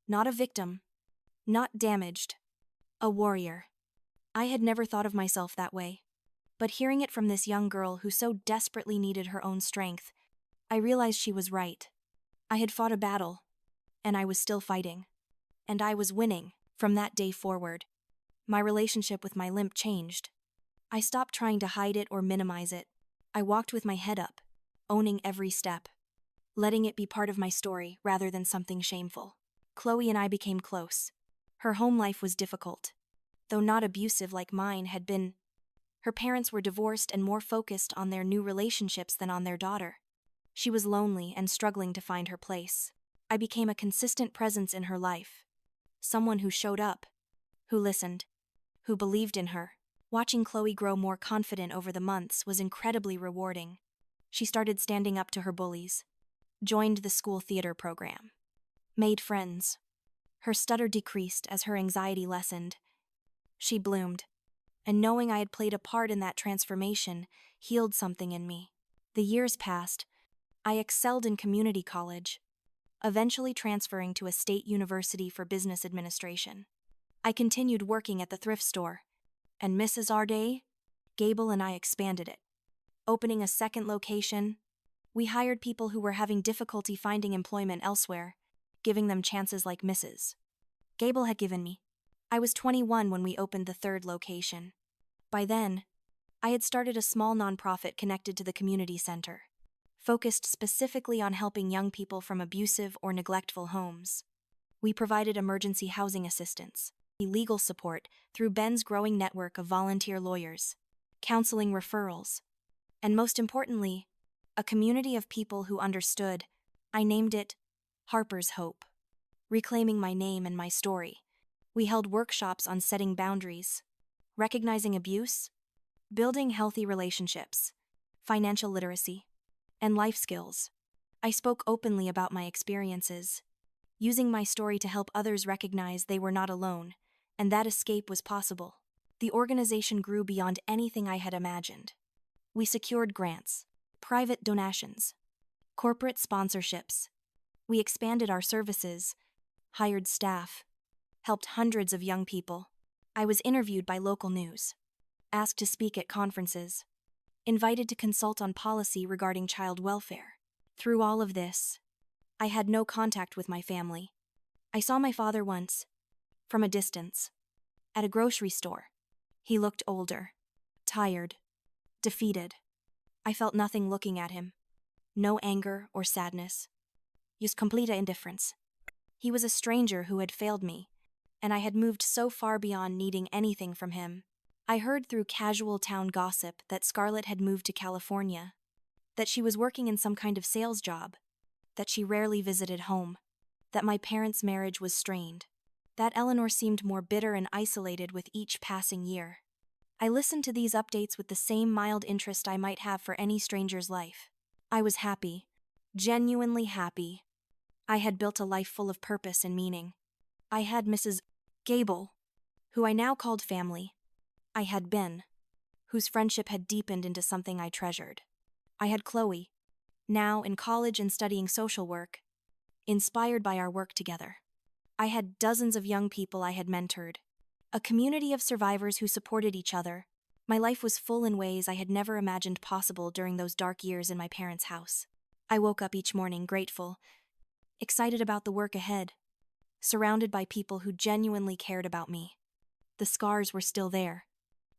Not a victim. Not damaged. A warrior." I had never thought of myself that way. But hearing it from this young girl who so desperately needed her own strength, I realized she was right. I had fought a battle, and I was still fighting. And I was winning. From that day forward, my relationship with my limp changed. I stopped trying to hide it or minimize it. I walked with my head up, owning every step, letting it be part of my story rather than something shameful. Chloe and I became close. Her home life was difficult, though not abusive like mine had been. Her parents were divorced and more focused on their new relationships than on their daughter. She was lonely and struggling to find her place. I became a consistent presence in her life, someone who showed up, who listened, who believed in her. Watching Chloe grow more confident over the months was incredibly rewarding. She started standing up to her bullies, joined the school theater program, made friends. Her stutter decreased as her anxiety lessened. She bloomed, and knowing I had played a part in that transformation healed something in me. The years passed. I excelled in community college, eventually transferring to a state university for business administration. I continued working at the thrift store, and Mrs. Arday, Gable and I expanded it. Opening a second location, we hired people who were having difficulty finding employment elsewhere, giving them chances like Mrs. Gable had given me. I was 21 when we opened the third location. By then, I had started a small nonprofit connected to the community center, focused specifically on helping young people from abusive or neglectful homes. We provided emergency housing assistance, legal support through Ben's growing network of volunteer lawyers, counseling referrals, and most importantly, a community of people who understood. I named it Harper's Hope. Reclaiming my name and my story, we held workshops on setting boundaries, recognizing abuse, building healthy relationships, financial literacy, and life skills. I spoke openly about my experiences, using my story to help others recognize they were not alone, and that escape was possible. The organization grew beyond anything I had imagined. We secured grants, private donations, corporate sponsorships. We expanded our services, hired staff, helped hundreds of young people. I was interviewed by local news, asked to speak at conferences, invited to consult on policy regarding child welfare. Through all of this, I had no contact with my family. I saw my father once, from a distance, at a grocery store. He looked older, tired, defeated. I felt nothing looking at him. No anger or sadness. Just complete indifference. He was a stranger who had failed me, and I had moved so far beyond needing anything from him. I heard through casual town gossip that Scarlett had moved to California, that she was working in some kind of sales job, that she rarely visited home, that my parents' marriage was strained, that Eleanor seemed more bitter and isolated with each passing year. I listened to these updates with the same mild interest I might have for any stranger's life. I was happy, genuinely happy. I had built a life full of purpose and meaning. I had Mrs. Gable, who I now called family. I had Ben, whose friendship had deepened into something I treasured. I had Chloe, now in college and studying social work, inspired by our work together. I had dozens of young people I had mentored, a community of survivors who supported each other. My life was full in ways I had never imagined possible during those dark years in my parents' house. I woke up each morning grateful, excited about the work ahead, surrounded by people who genuinely cared about me. The scars were still there,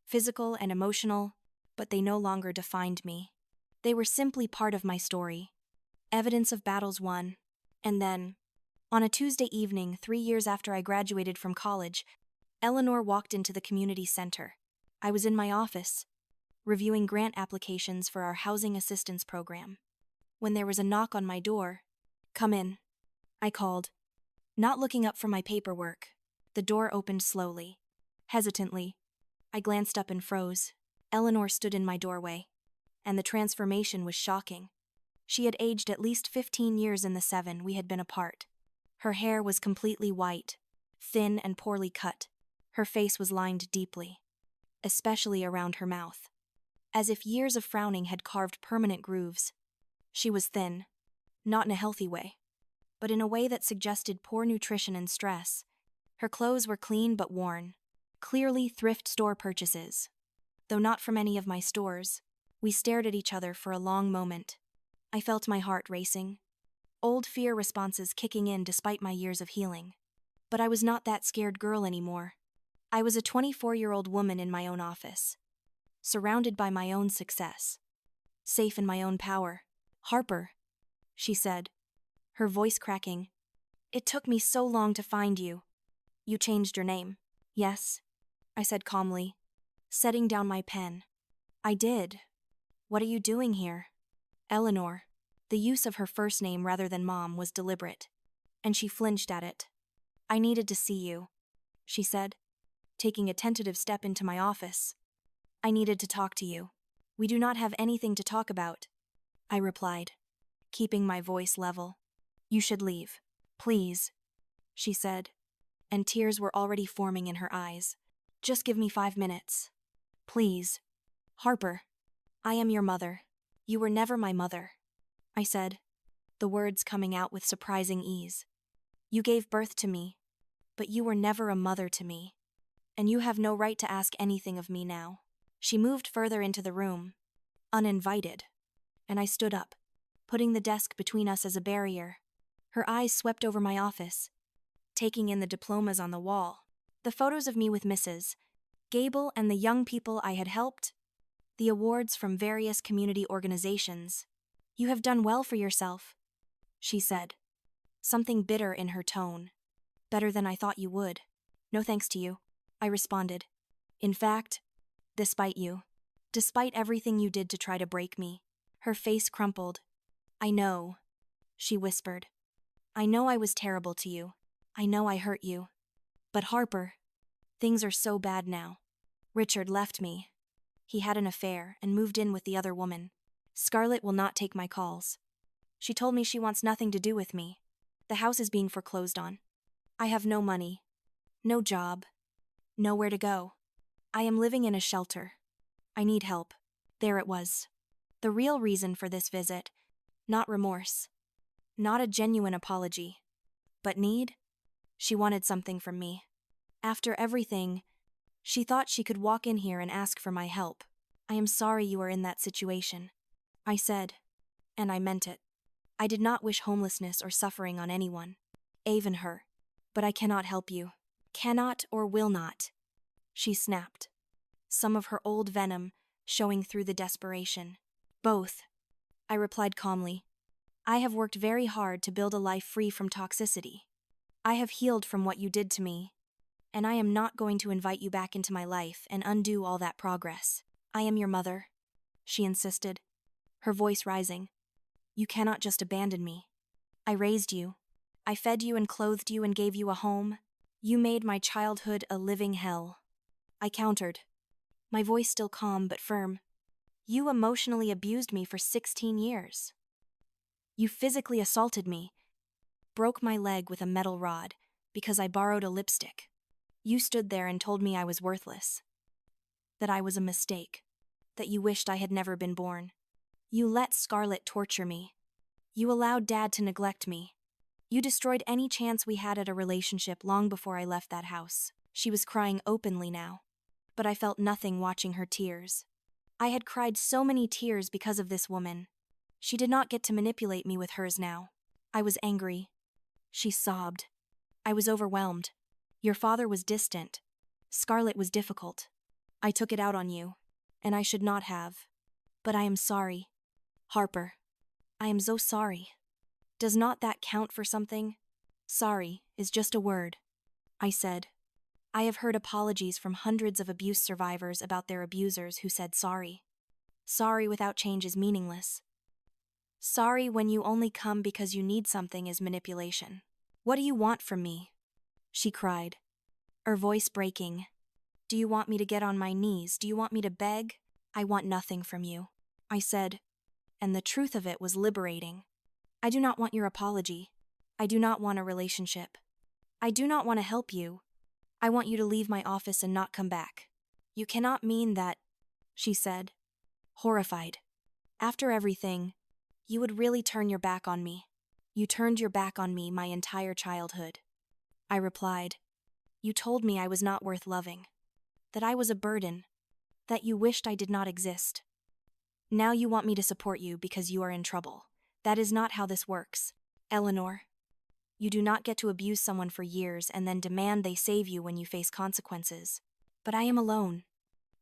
physical and emotional, but they no longer defined me. They were simply part of my story, evidence of battles won. And then, on a Tuesday evening, 3 years after I graduated from college, Eleanor walked into the community center. I was in my office, reviewing grant applications for our housing assistance program, when there was a knock on my door. "Come in," I called, not looking up from my paperwork. The door opened slowly. Hesitantly, I glanced up and froze. Eleanor stood in my doorway, and the transformation was shocking. She had aged at least 15 years in the 7 we had been apart. Her hair was completely white, thin and poorly cut. Her face was lined deeply, especially around her mouth, as if years of frowning had carved permanent grooves. She was thin, not in a healthy way, but in a way that suggested poor nutrition and stress. Her clothes were clean but worn, clearly thrift store purchases. Though not from any of my stores, we stared at each other for a long moment. I felt my heart racing, old fear responses kicking in despite my years of healing. But I was not that scared girl anymore. I was a 24-year-old woman in my own office, surrounded by my own success, safe in my own power. "Harper," she said, her voice cracking. "It took me so long to find you. You changed your name." "Yes," I said calmly, setting down my pen. "I did. What are you doing here?" Eleanor, the use of her first name rather than Mom was deliberate, and she flinched at it. "I needed to see you," she said, taking a tentative step into my office. "I needed to talk to you." "We do not have anything to talk about," I replied, keeping my voice level. "You should leave, please," she said, and tears were already forming in her eyes. "Just give me 5 minutes. Please. Harper, I am your mother. You were never my mother," I said, the words coming out with surprising ease. "You gave birth to me, but you were never a mother to me, and you have no right to ask anything of me now." She moved further into the room, uninvited, and I stood up, putting the desk between us as a barrier. Her eyes swept over my office, taking in the diplomas on the wall, the photos of me with Mrs. Gable and the young people I had helped, the awards from various community organizations. "You have done well for yourself," she said, something bitter in her tone. "Better than I thought you would." "No thanks to you," I responded. "In fact, despite you. Despite everything you did to try to break me." Her face crumpled. "I know," she whispered. "I know I was terrible to you. I know I hurt you. But Harper, things are so bad now. Richard left me. He had an affair and moved in with the other woman. Scarlett will not take my calls. She told me she wants nothing to do with me. The house is being foreclosed on. I have no money, no job, nowhere to go. I am living in a shelter. I need help. There it was. The real reason for this visit, not remorse, not a genuine apology, but need. She wanted something from me. After everything, she thought she could walk in here and ask for my help. I am sorry you are in that situation, I said, and I meant it. I did not wish homelessness or suffering on anyone, even her. But I cannot help you. Cannot or will not. She snapped, some of her old venom showing through the desperation. Both, I replied calmly. I have worked very hard to build a life free from toxicity. I have healed from what you did to me, and I am not going to invite you back into my life and undo all that progress. I am your mother, she insisted, her voice rising. You cannot just abandon me. I raised you. I fed you and clothed you and gave you a home. You made my childhood a living hell. I countered, my voice still calm but firm. You emotionally abused me for 16 years. You physically assaulted me, broke my leg with a metal rod because I borrowed a lipstick. You stood there and told me I was worthless, that I was a mistake, that you wished I had never been born. You let Scarlett torture me. You allowed Dad to neglect me. You destroyed any chance we had at a relationship long before I left that house. She was crying openly now, but I felt nothing watching her tears. I had cried so many tears because of this woman. She did not get to manipulate me with hers now. I was angry. She sobbed. I was overwhelmed. Your father was distant. Scarlett was difficult. I took it out on you, and I should not have. But I am sorry. Harper, I am so sorry. Does not that count for something? Sorry is just a word, I said. I have heard apologies from hundreds of abuse survivors about their abusers who said sorry. Sorry without change is meaningless. Sorry when you only come because you need something is manipulation. What do you want from me? She cried, her voice breaking. Do you want me to get on my knees? Do you want me to beg? I want nothing from you, I said, and the truth of it was liberating. I do not want your apology. I do not want a relationship. I do not want to help you. I want you to leave my office and not come back. You cannot mean that, she said, horrified. After everything, you would really turn your back on me. You turned your back on me my entire childhood. I replied, you told me I was not worth loving, that I was a burden, that you wished I did not exist. Now you want me to support you because you are in trouble. That is not how this works. Eleanor, you do not get to abuse someone for years and then demand they save you when you face consequences. But I am alone,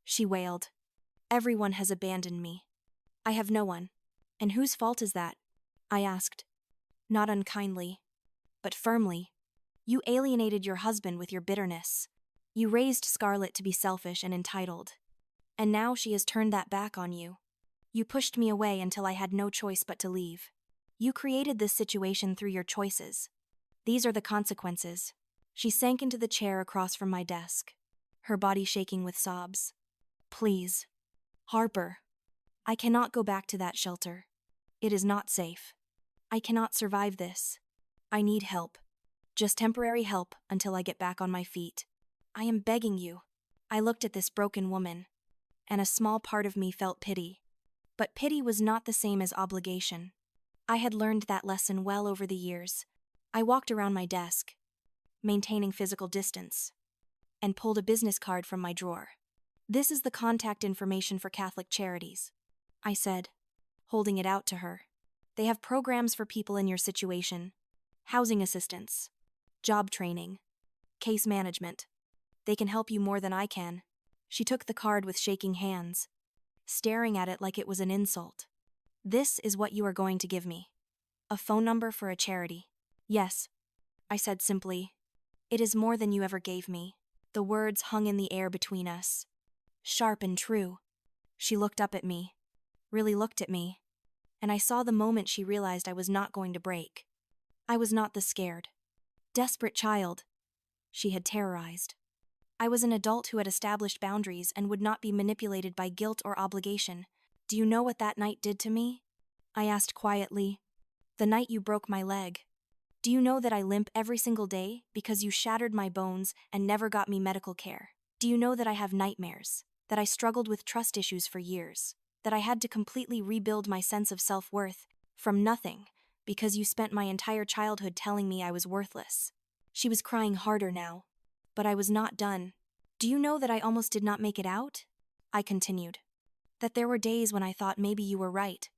she wailed. Everyone has abandoned me. I have no one. And whose fault is that? I asked, not unkindly, but firmly. You alienated your husband with your bitterness. You raised Scarlett to be selfish and entitled. And now she has turned that back on you. You pushed me away until I had no choice but to leave. You created this situation through your choices. These are the consequences. She sank into the chair across from my desk, her body shaking with sobs. Please, Harper, I cannot go back to that shelter. It is not safe. I cannot survive this. I need help. Just temporary help until I get back on my feet. I am begging you. I looked at this broken woman, and a small part of me felt pity. But pity was not the same as obligation. I had learned that lesson well over the years. I walked around my desk, maintaining physical distance, and pulled a business card from my drawer. This is the contact information for Catholic Charities, I said, holding it out to her. They have programs for people in your situation, housing assistance, job training, case management. They can help you more than I can. She took the card with shaking hands, staring at it like it was an insult. This is what you are going to give me. A phone number for a charity. Yes, I said simply. It is more than you ever gave me. The words hung in the air between us, sharp and true. She looked up at me, really looked at me, and I saw the moment she realized I was not going to break. I was not the scared, desperate child she had terrorized. I was an adult who had established boundaries and would not be manipulated by guilt or obligation. Do you know what that night did to me? I asked quietly. The night you broke my leg. Do you know that I limp every single day because you shattered my bones and never got me medical care? Do you know that I have nightmares? That I struggled with trust issues for years? That I had to completely rebuild my sense of self-worth from nothing because you spent my entire childhood telling me I was worthless? She was crying harder now. But I was not done. Do you know that I almost did not make it out? I continued. That there were days when I thought maybe you were right.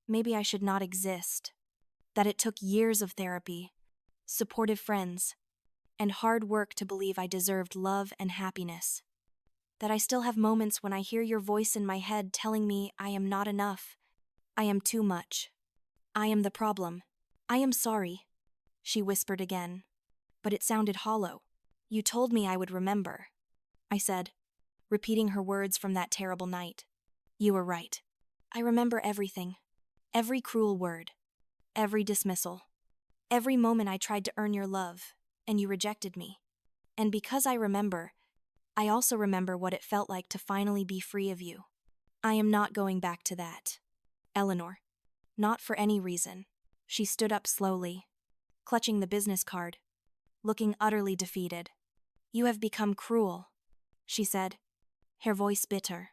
Maybe I should not exist. That it took years of therapy, supportive friends, and hard work to believe I deserved love and happiness. That I still have moments when I hear your voice in my head telling me I am not enough. I am too much. I am the problem. I am sorry, she whispered again. But it sounded hollow. You told me I would remember, I said, repeating her words from that terrible night. You were right. I remember everything. Every cruel word. Every dismissal. Every moment I tried to earn your love, and you rejected me. And because I remember, I also remember what it felt like to finally be free of you. I am not going back to that. Eleanor. Not for any reason. She stood up slowly, clutching the business card, looking utterly defeated. You have become cruel, she said, her voice bitter.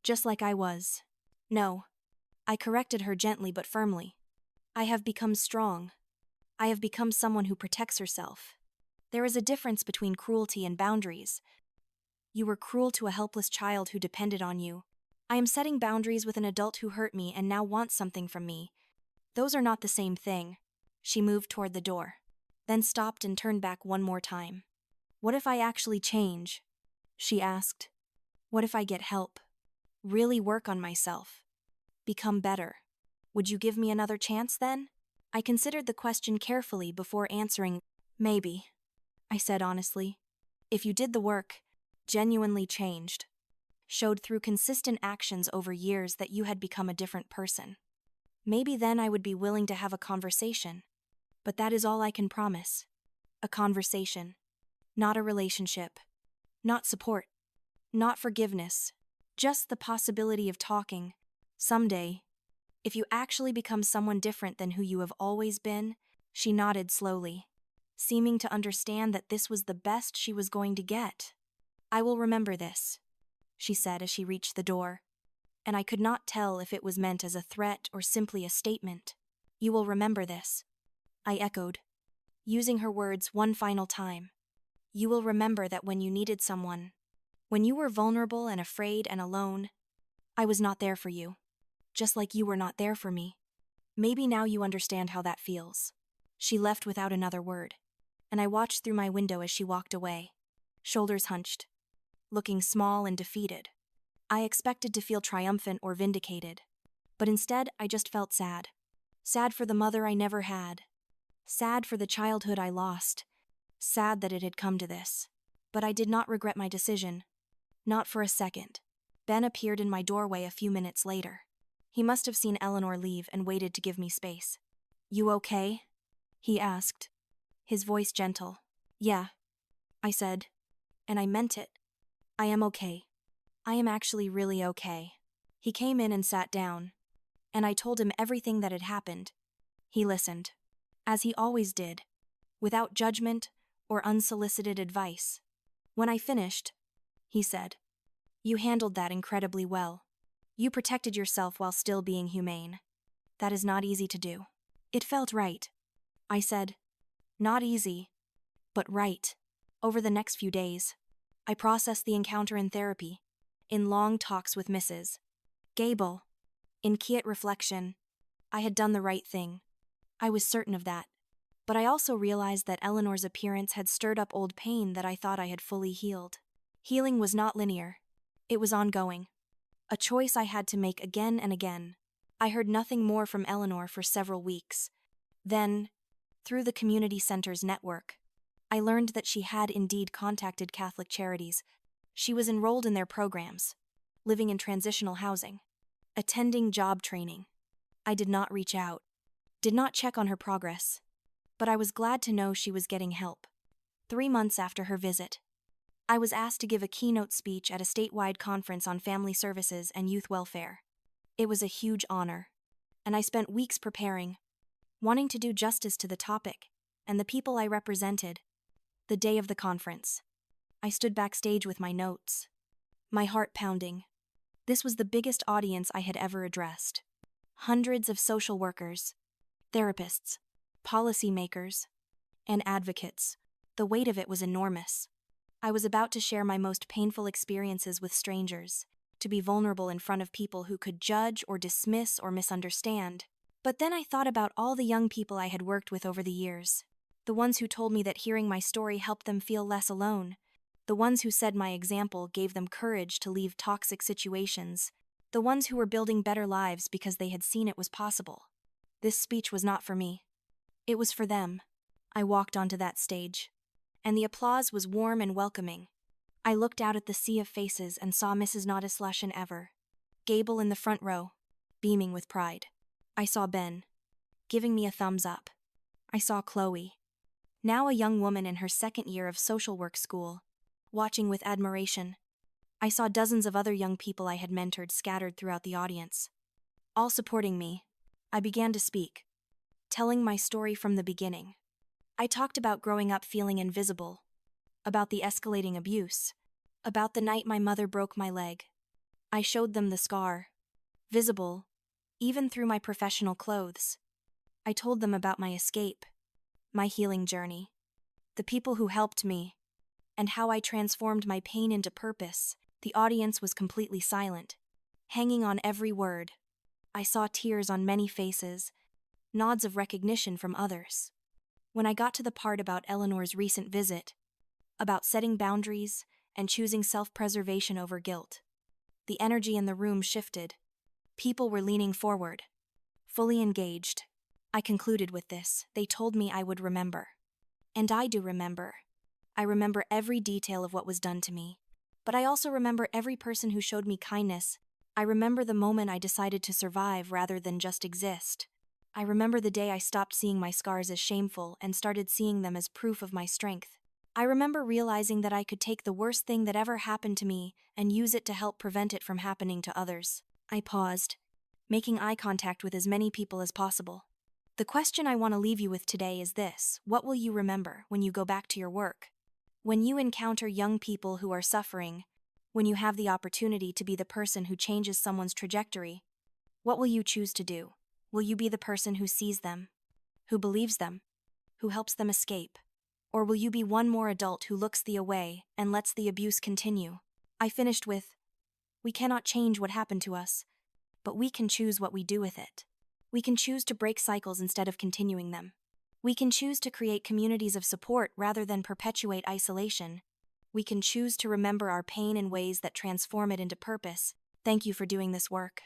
Just like I was. No. I corrected her gently but firmly. I have become strong. I have become someone who protects herself. There is a difference between cruelty and boundaries. You were cruel to a helpless child who depended on you. I am setting boundaries with an adult who hurt me and now wants something from me. Those are not the same thing. She moved toward the door, then stopped and turned back one more time. What if I actually change? She asked. What if I get help? Really work on myself? Become better? Would you give me another chance then? I considered the question carefully before answering. Maybe, I said honestly. If you did the work, genuinely changed, showed through consistent actions over years that you had become a different person. Maybe then I would be willing to have a conversation. But that is all I can promise. A conversation. Not a relationship. Not support. Not forgiveness. Just the possibility of talking. Someday. If you actually become someone different than who you have always been, she nodded slowly, seeming to understand that this was the best she was going to get. I will remember this, she said as she reached the door, and I could not tell if it was meant as a threat or simply a statement. You will remember this, I echoed, using her words one final time. You will remember that when you needed someone, when you were vulnerable and afraid and alone, I was not there for you, just like you were not there for me. Maybe now you understand how that feels. She left without another word, and I watched through my window as she walked away, shoulders hunched, looking small and defeated. I expected to feel triumphant or vindicated, but instead I just felt sad. Sad for the mother I never had. Sad for the childhood I lost. Sad that it had come to this. But I did not regret my decision. Not for a second. Ben appeared in my doorway a few minutes later. He must have seen Eleanor leave and waited to give me space. You okay? He asked, his voice gentle. Yeah, I said, and I meant it. I am okay. I am actually really okay. He came in and sat down, and I told him everything that had happened. He listened, as he always did, without judgment or unsolicited advice. When I finished, he said, you handled that incredibly well. You protected yourself while still being humane. That is not easy to do. It felt right. I said, not easy, but right. Over the next few days, I processed the encounter in therapy, in long talks with Mrs. Gable, in quiet reflection. I had done the right thing. I was certain of that. But I also realized that Eleanor's appearance had stirred up old pain that I thought I had fully healed. Healing was not linear. It was ongoing. A choice I had to make again and again. I heard nothing more from Eleanor for several weeks. Then, through the community center's network, I learned that she had indeed contacted Catholic Charities. She was enrolled in their programs, living in transitional housing, attending job training. I did not reach out, did not check on her progress, but I was glad to know she was getting help. 3 months after her visit, I was asked to give a keynote speech at a statewide conference on family services and youth welfare. It was a huge honor, and I spent weeks preparing, wanting to do justice to the topic and the people I represented. The day of the conference, I stood backstage with my notes, my heart pounding. This was the biggest audience I had ever addressed. Hundreds of social workers, therapists, policymakers, and advocates. The weight of it was enormous. I was about to share my most painful experiences with strangers, to be vulnerable in front of people who could judge or dismiss or misunderstand. But then I thought about all the young people I had worked with over the years, the ones who told me that hearing my story helped them feel less alone, the ones who said my example gave them courage to leave toxic situations, the ones who were building better lives because they had seen it was possible. This speech was not for me. It was for them. I walked onto that stage, and the applause was warm and welcoming. I looked out at the sea of faces and saw Mrs. Nodislush and Ever, Gable in the front row, beaming with pride. I saw Ben, giving me a thumbs up. I saw Chloe, now a young woman in her second year of social work school, watching with admiration. I saw dozens of other young people I had mentored scattered throughout the audience, all supporting me. I began to speak, telling my story from the beginning. I talked about growing up feeling invisible, about the escalating abuse, about the night my mother broke my leg. I showed them the scar, visible, even through my professional clothes. I told them about my escape, my healing journey, the people who helped me, and how I transformed my pain into purpose. The audience was completely silent, hanging on every word. I saw tears on many faces, nods of recognition from others. When I got to the part about Eleanor's recent visit, about setting boundaries and choosing self-preservation over guilt, the energy in the room shifted. People were leaning forward, fully engaged. I concluded with this: they told me I would remember. And I do remember. I remember every detail of what was done to me. But I also remember every person who showed me kindness. I remember the moment I decided to survive rather than just exist. I remember the day I stopped seeing my scars as shameful and started seeing them as proof of my strength. I remember realizing that I could take the worst thing that ever happened to me and use it to help prevent it from happening to others. I paused, making eye contact with as many people as possible. The question I want to leave you with today is this: what will you remember when you go back to your work? When you encounter young people who are suffering, when you have the opportunity to be the person who changes someone's trajectory, what will you choose to do? Will you be the person who sees them, who believes them, who helps them escape? Or will you be one more adult who looks the away and lets the abuse continue? I finished with, we cannot change what happened to us, but we can choose what we do with it. We can choose to break cycles instead of continuing them. We can choose to create communities of support rather than perpetuate isolation. We can choose to remember our pain in ways that transform it into purpose. Thank you for doing this work.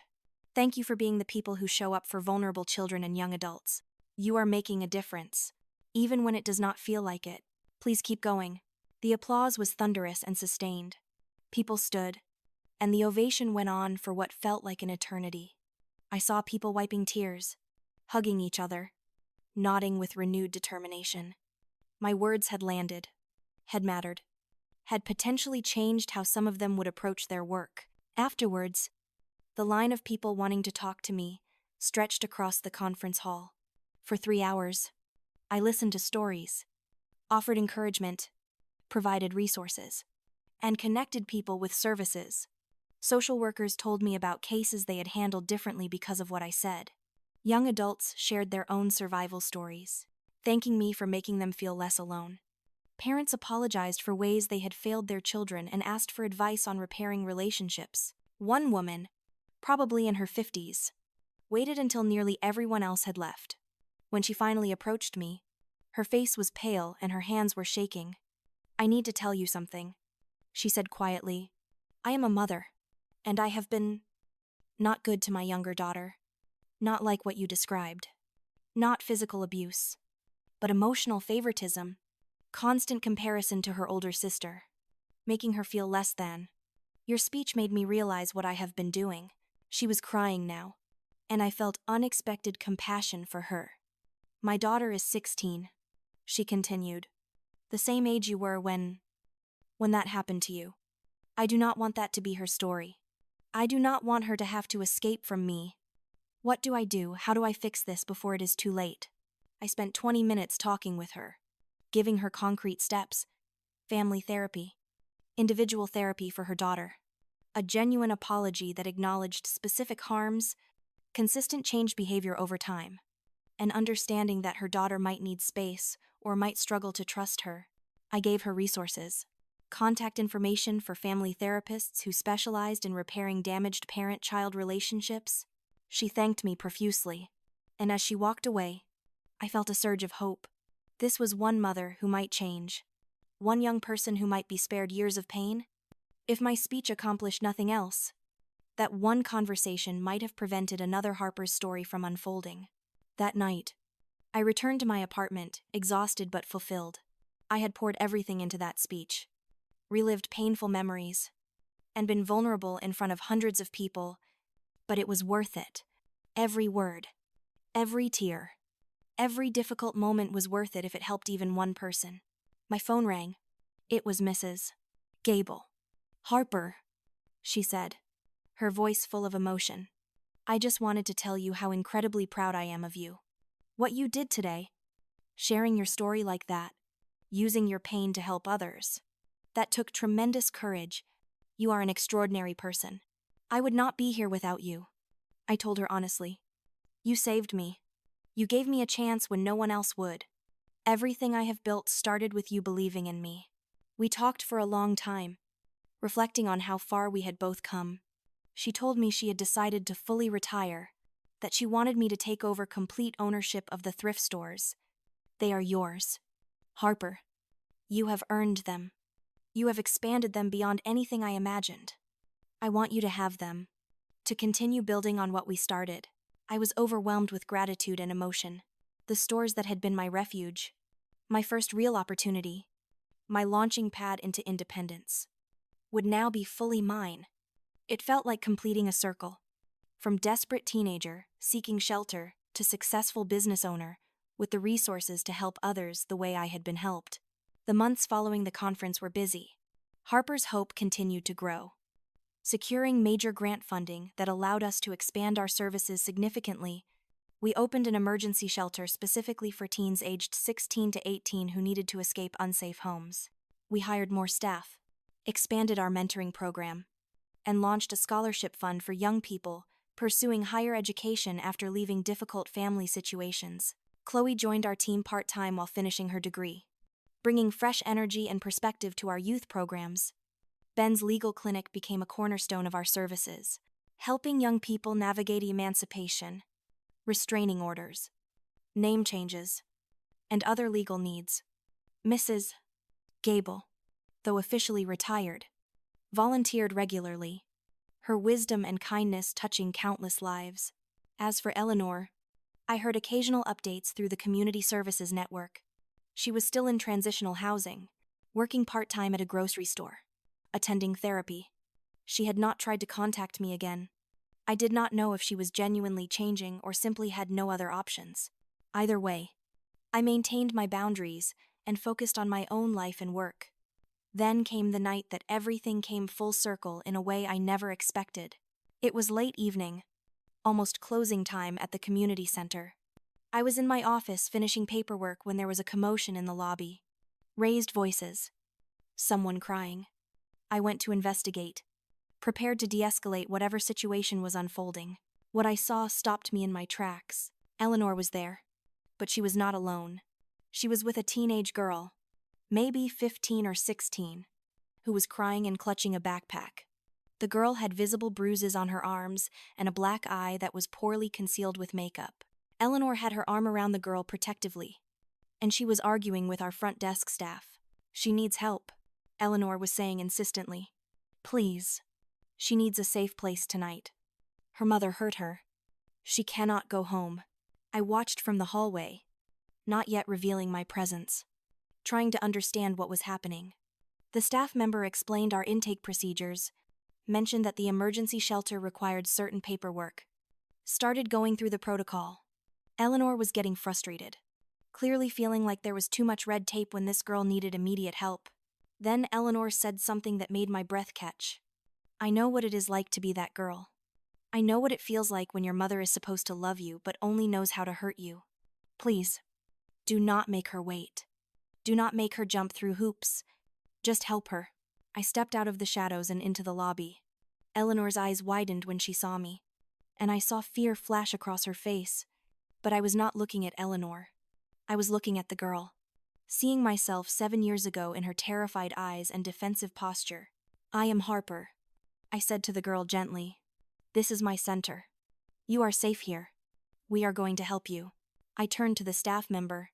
Thank you for being the people who show up for vulnerable children and young adults. You are making a difference, even when it does not feel like it. Please keep going. The applause was thunderous and sustained. People stood, and the ovation went on for what felt like an eternity. I saw people wiping tears, hugging each other, nodding with renewed determination. My words had landed, had mattered, had potentially changed how some of them would approach their work. Afterwards, the line of people wanting to talk to me stretched across the conference hall. For 3 hours, I listened to stories, offered encouragement, provided resources, and connected people with services. Social workers told me about cases they had handled differently because of what I said. Young adults shared their own survival stories, thanking me for making them feel less alone. Parents apologized for ways they had failed their children and asked for advice on repairing relationships. One woman, probably in her 50s, waited until nearly everyone else had left. When she finally approached me, her face was pale and her hands were shaking. "I need to tell you something," she said quietly. "I am a mother, and I have been not good to my younger daughter. Not like what you described. Not physical abuse, but emotional favoritism, constant comparison to her older sister, making her feel less than. Your speech made me realize what I have been doing." She was crying now, and I felt unexpected compassion for her. "My daughter is 16, she continued. "The same age you were when when that happened to you. I do not want that to be her story. I do not want her to have to escape from me. What do I do? How do I fix this before it is too late? I spent 20 minutes talking with her, giving her concrete steps, family therapy, individual therapy for her daughter, a genuine apology that acknowledged specific harms, consistent change behavior over time, and understanding that her daughter might need space or might struggle to trust her. I gave her resources, contact information for family therapists who specialized in repairing damaged parent-child relationships. She thanked me profusely, and as she walked away, I felt a surge of hope. This was one mother who might change, one young person who might be spared years of pain. If my speech accomplished nothing else, that one conversation might have prevented another Harper's story from unfolding. That night, I returned to my apartment, exhausted but fulfilled. I had poured everything into that speech, relived painful memories, and been vulnerable in front of hundreds of people, but it was worth it. Every word, every tear, every difficult moment was worth it if it helped even one person. My phone rang. It was Mrs. Gable. "Harper," she said, her voice full of emotion. "I just wanted to tell you how incredibly proud I am of you. What you did today, sharing your story like that, using your pain to help others. That took tremendous courage. You are an extraordinary person. I would not be here without you." I told her honestly. "You saved me. You gave me a chance when no one else would. Everything I have built started with you believing in me." We talked for a long time, reflecting on how far we had both come. She told me she had decided to fully retire, that she wanted me to take over complete ownership of the thrift stores. "They are yours, Harper. You have earned them. You have expanded them beyond anything I imagined. I want you to have them, to continue building on what we started." I was overwhelmed with gratitude and emotion. The stores that had been my refuge, my first real opportunity, my launching pad into independence, would now be fully mine. It felt like completing a circle. From desperate teenager, seeking shelter, to successful business owner, with the resources to help others the way I had been helped. The months following the conference were busy. Harper's Hope continued to grow, securing major grant funding that allowed us to expand our services significantly. We opened an emergency shelter specifically for teens aged 16 to 18 who needed to escape unsafe homes. We hired more staff, expanded our mentoring program, and launched a scholarship fund for young people pursuing higher education after leaving difficult family situations. Chloe joined our team part-time while finishing her degree, bringing fresh energy and perspective to our youth programs. Ben's legal clinic became a cornerstone of our services, helping young people navigate emancipation, restraining orders, name changes, and other legal needs. Mrs. Gable, though officially retired, volunteered regularly, her wisdom and kindness touching countless lives. As for Eleanor, I heard occasional updates through the community services network. She was still in transitional housing, working part-time at a grocery store, attending therapy. She had not tried to contact me again. I did not know if she was genuinely changing or simply had no other options. Either way, I maintained my boundaries and focused on my own life and work. Then came the night that everything came full circle in a way I never expected. It was late evening, almost closing time at the community center. I was in my office finishing paperwork when there was a commotion in the lobby. Raised voices. Someone crying. I went to investigate, prepared to de-escalate whatever situation was unfolding. What I saw stopped me in my tracks. Eleanor was there, but she was not alone. She was with a teenage girl, maybe 15 or 16, who was crying and clutching a backpack. The girl had visible bruises on her arms and a black eye that was poorly concealed with makeup. Eleanor had her arm around the girl protectively, and she was arguing with our front desk staff. "She needs help," Eleanor was saying insistently. "Please. She needs a safe place tonight. Her mother hurt her. She cannot go home." I watched from the hallway, not yet revealing my presence, trying to understand what was happening. The staff member explained our intake procedures, mentioned that the emergency shelter required certain paperwork, started going through the protocol. Eleanor was getting frustrated, clearly feeling like there was too much red tape when this girl needed immediate help. Then Eleanor said something that made my breath catch. I know what it is like to be that girl. I know what it feels like when your mother is supposed to love you but only knows how to hurt you. Please, do not make her wait. Do not make her jump through hoops. Just help her. I stepped out of the shadows and into the lobby. Eleanor's eyes widened when she saw me, and I saw fear flash across her face. But I was not looking at Eleanor. I was looking at the girl. Seeing myself 7 years ago in her terrified eyes and defensive posture. I am Harper, I said to the girl gently. This is my center. You are safe here. We are going to help you. I turned to the staff member.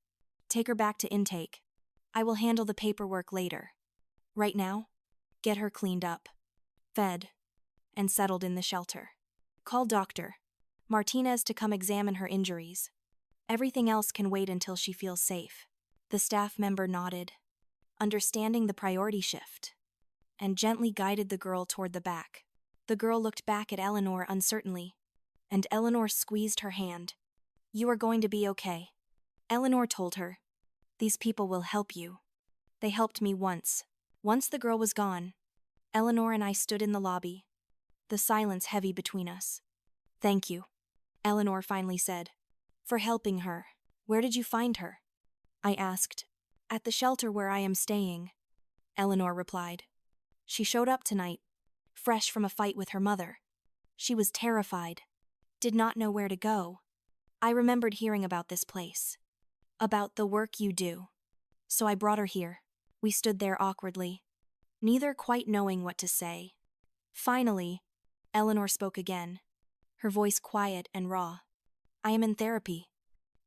Take her back to intake. I will handle the paperwork later. Right now, get her cleaned up, fed, and settled in the shelter. Call Dr. Martinez to come examine her injuries. Everything else can wait until she feels safe. The staff member nodded, understanding the priority shift, and gently guided the girl toward the back. The girl looked back at Eleanor uncertainly, and Eleanor squeezed her hand. You are going to be okay. Eleanor told her. These people will help you. They helped me once. Once the girl was gone, Eleanor and I stood in the lobby, the silence heavy between us. Thank you, Eleanor finally said, for helping her. Where did you find her? I asked. At the shelter where I am staying, Eleanor replied. She showed up tonight, fresh from a fight with her mother. She was terrified, did not know where to go. I remembered hearing about this place, about the work you do. So I brought her here. We stood there awkwardly, neither quite knowing what to say. Finally, Eleanor spoke again, her voice quiet and raw. I am in therapy,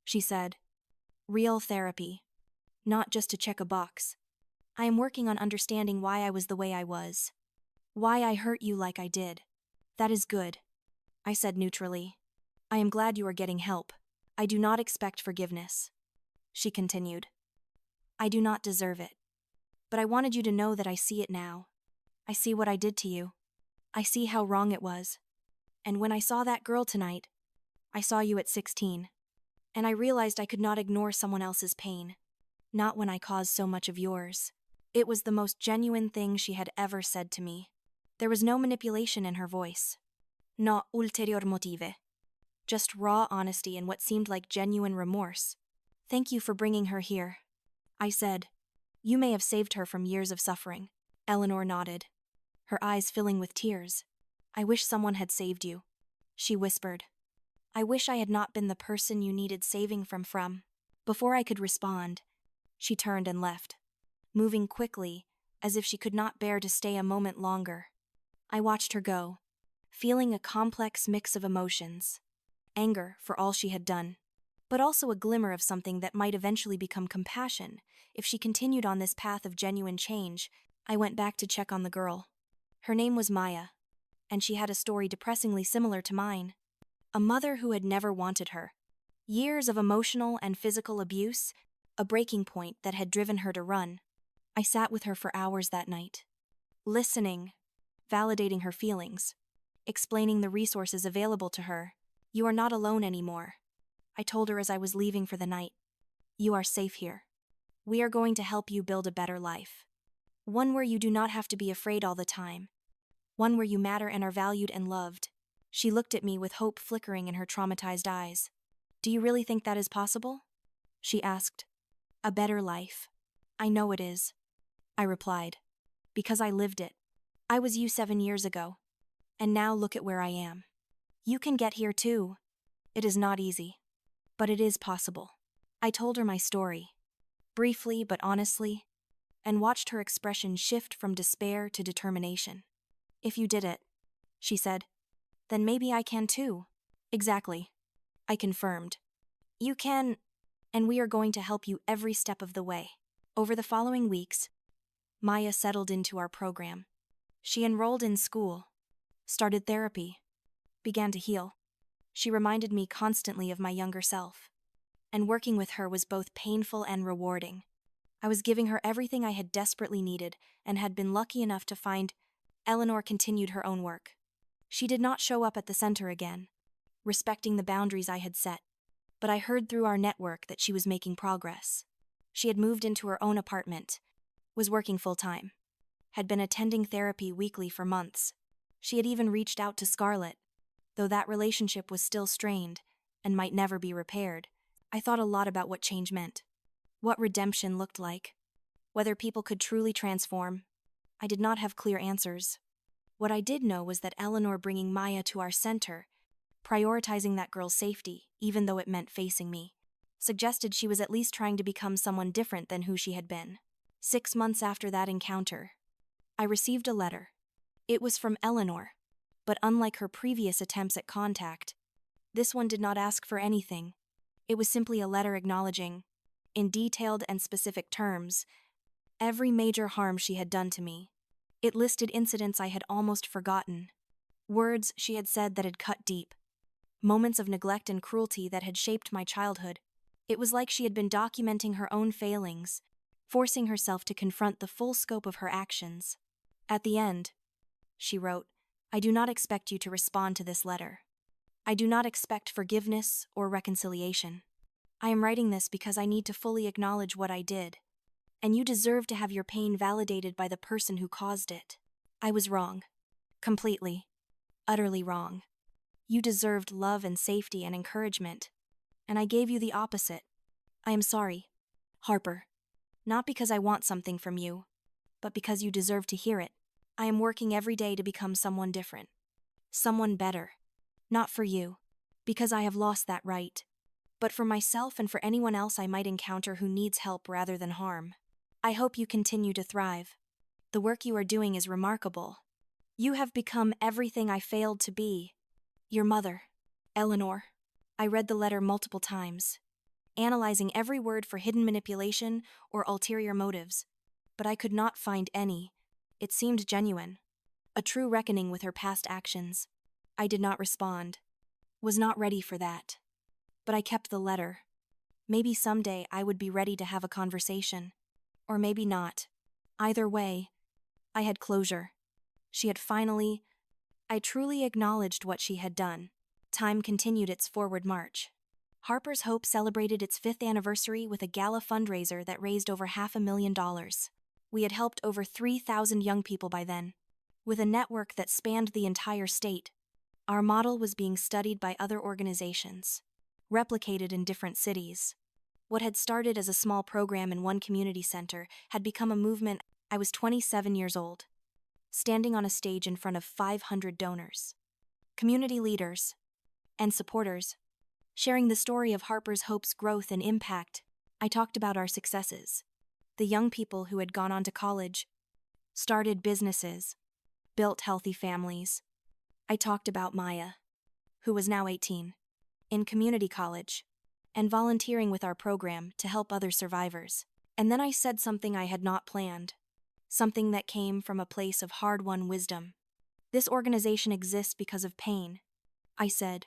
she said. Real therapy, not just to check a box. I am working on understanding why I was the way I was, why I hurt you like I did. That is good, I said neutrally. I am glad you are getting help. I do not expect forgiveness, she continued. I do not deserve it. But I wanted you to know that I see it now. I see what I did to you. I see how wrong it was. And when I saw that girl tonight, I saw you at 16. And I realized I could not ignore someone else's pain. Not when I caused so much of yours. It was the most genuine thing she had ever said to me. There was no manipulation in her voice. No ulterior motive. Just raw honesty and what seemed like genuine remorse. Thank you for bringing her here, I said. You may have saved her from years of suffering. Eleanor nodded, her eyes filling with tears. I wish someone had saved you, she whispered. I wish I had not been the person you needed saving from. Before I could respond, she turned and left, moving quickly, as if she could not bear to stay a moment longer. I watched her go, feeling a complex mix of emotions. Anger for all she had done, but also a glimmer of something that might eventually become compassion if she continued on this path of genuine change. I went back to check on the girl. Her name was Maya, and she had a story depressingly similar to mine. A mother who had never wanted her. Years of emotional and physical abuse, a breaking point that had driven her to run. I sat with her for hours that night, listening, validating her feelings, explaining the resources available to her. You are not alone anymore, I told her as I was leaving for the night. You are safe here. We are going to help you build a better life. One where you do not have to be afraid all the time. One where you matter and are valued and loved. She looked at me with hope flickering in her traumatized eyes. Do you really think that is possible? She asked. A better life. I know it is, I replied. Because I lived it. I was you 7 years ago. And now look at where I am. You can get here too. It is not easy. But it is possible. I told her my story, briefly but honestly, and watched her expression shift from despair to determination. If you did it, she said, then maybe I can too. Exactly, I confirmed. You can, and we are going to help you every step of the way. Over the following weeks, Maya settled into our program. She enrolled in school, started therapy, began to heal. She reminded me constantly of my younger self. And working with her was both painful and rewarding. I was giving her everything I had desperately needed and had been lucky enough to find. Eleanor continued her own work. She did not show up at the center again, respecting the boundaries I had set. But I heard through our network that she was making progress. She had moved into her own apartment, was working full-time, had been attending therapy weekly for months. She had even reached out to Scarlett, though that relationship was still strained and might never be repaired. I thought a lot about what change meant, what redemption looked like, whether people could truly transform. I did not have clear answers. What I did know was that Eleanor bringing Maya to our center, prioritizing that girl's safety, even though it meant facing me, suggested she was at least trying to become someone different than who she had been. 6 months after that encounter, I received a letter. It was from Eleanor, but unlike her previous attempts at contact, this one did not ask for anything. It was simply a letter acknowledging, in detailed and specific terms, every major harm she had done to me. It listed incidents I had almost forgotten, words she had said that had cut deep, moments of neglect and cruelty that had shaped my childhood. It was like she had been documenting her own failings, forcing herself to confront the full scope of her actions. At the end, she wrote, "I do not expect you to respond to this letter. I do not expect forgiveness or reconciliation. I am writing this because I need to fully acknowledge what I did, and you deserve to have your pain validated by the person who caused it. I was wrong. Completely, utterly wrong. You deserved love and safety and encouragement, and I gave you the opposite. I am sorry, Harper. Not because I want something from you, but because you deserve to hear it. I am working every day to become someone different, someone better. Not for you, because I have lost that right, but for myself and for anyone else I might encounter who needs help rather than harm. I hope you continue to thrive. The work you are doing is remarkable. You have become everything I failed to be. Your mother, Eleanor." I read the letter multiple times, analyzing every word for hidden manipulation or ulterior motives, but I could not find any. It seemed genuine, a true reckoning with her past actions. I did not respond, was not ready for that. But I kept the letter. Maybe someday I would be ready to have a conversation, or maybe not. Either way, I had closure. She had finally, I truly acknowledged what she had done. Time continued its forward march. Harper's Hope celebrated its 5th anniversary with a gala fundraiser that raised over $500,000. We had helped over 3,000 young people by then, with a network that spanned the entire state. Our model was being studied by other organizations, replicated in different cities. What had started as a small program in one community center had become a movement. I was 27 years old, standing on a stage in front of 500 donors, community leaders, and supporters, sharing the story of Harper's Hope's growth and impact. I talked about our successes, the young people who had gone on to college, started businesses, built healthy families. I talked about Maya, who was now 18, in community college, and volunteering with our program to help other survivors. And then I said something I had not planned, something that came from a place of hard-won wisdom. This organization exists because of pain, I said,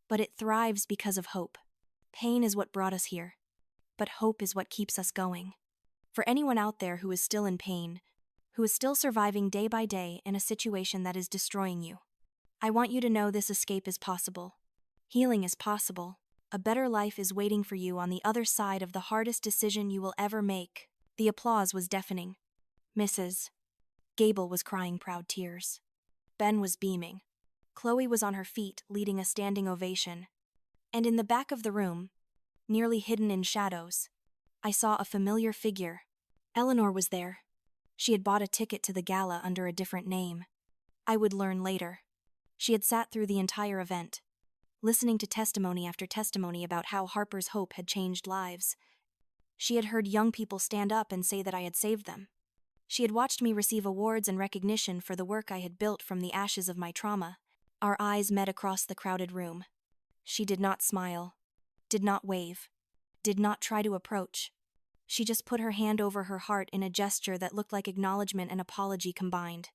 but it thrives because of hope. Pain is what brought us here, but hope is what keeps us going. For anyone out there who is still in pain, who is still surviving day by day in a situation that is destroying you, I want you to know this escape is possible. Healing is possible. A better life is waiting for you on the other side of the hardest decision you will ever make. The applause was deafening. Mrs. Gable was crying proud tears. Ben was beaming. Chloe was on her feet, leading a standing ovation. And in the back of the room, nearly hidden in shadows, I saw a familiar figure. Eleanor was there. She had bought a ticket to the gala under a different name. I would learn later. She had sat through the entire event, listening to testimony after testimony about how Harper's Hope had changed lives. She had heard young people stand up and say that I had saved them. She had watched me receive awards and recognition for the work I had built from the ashes of my trauma. Our eyes met across the crowded room. She did not smile, did not wave, did not try to approach. She just put her hand over her heart in a gesture that looked like acknowledgement and apology combined.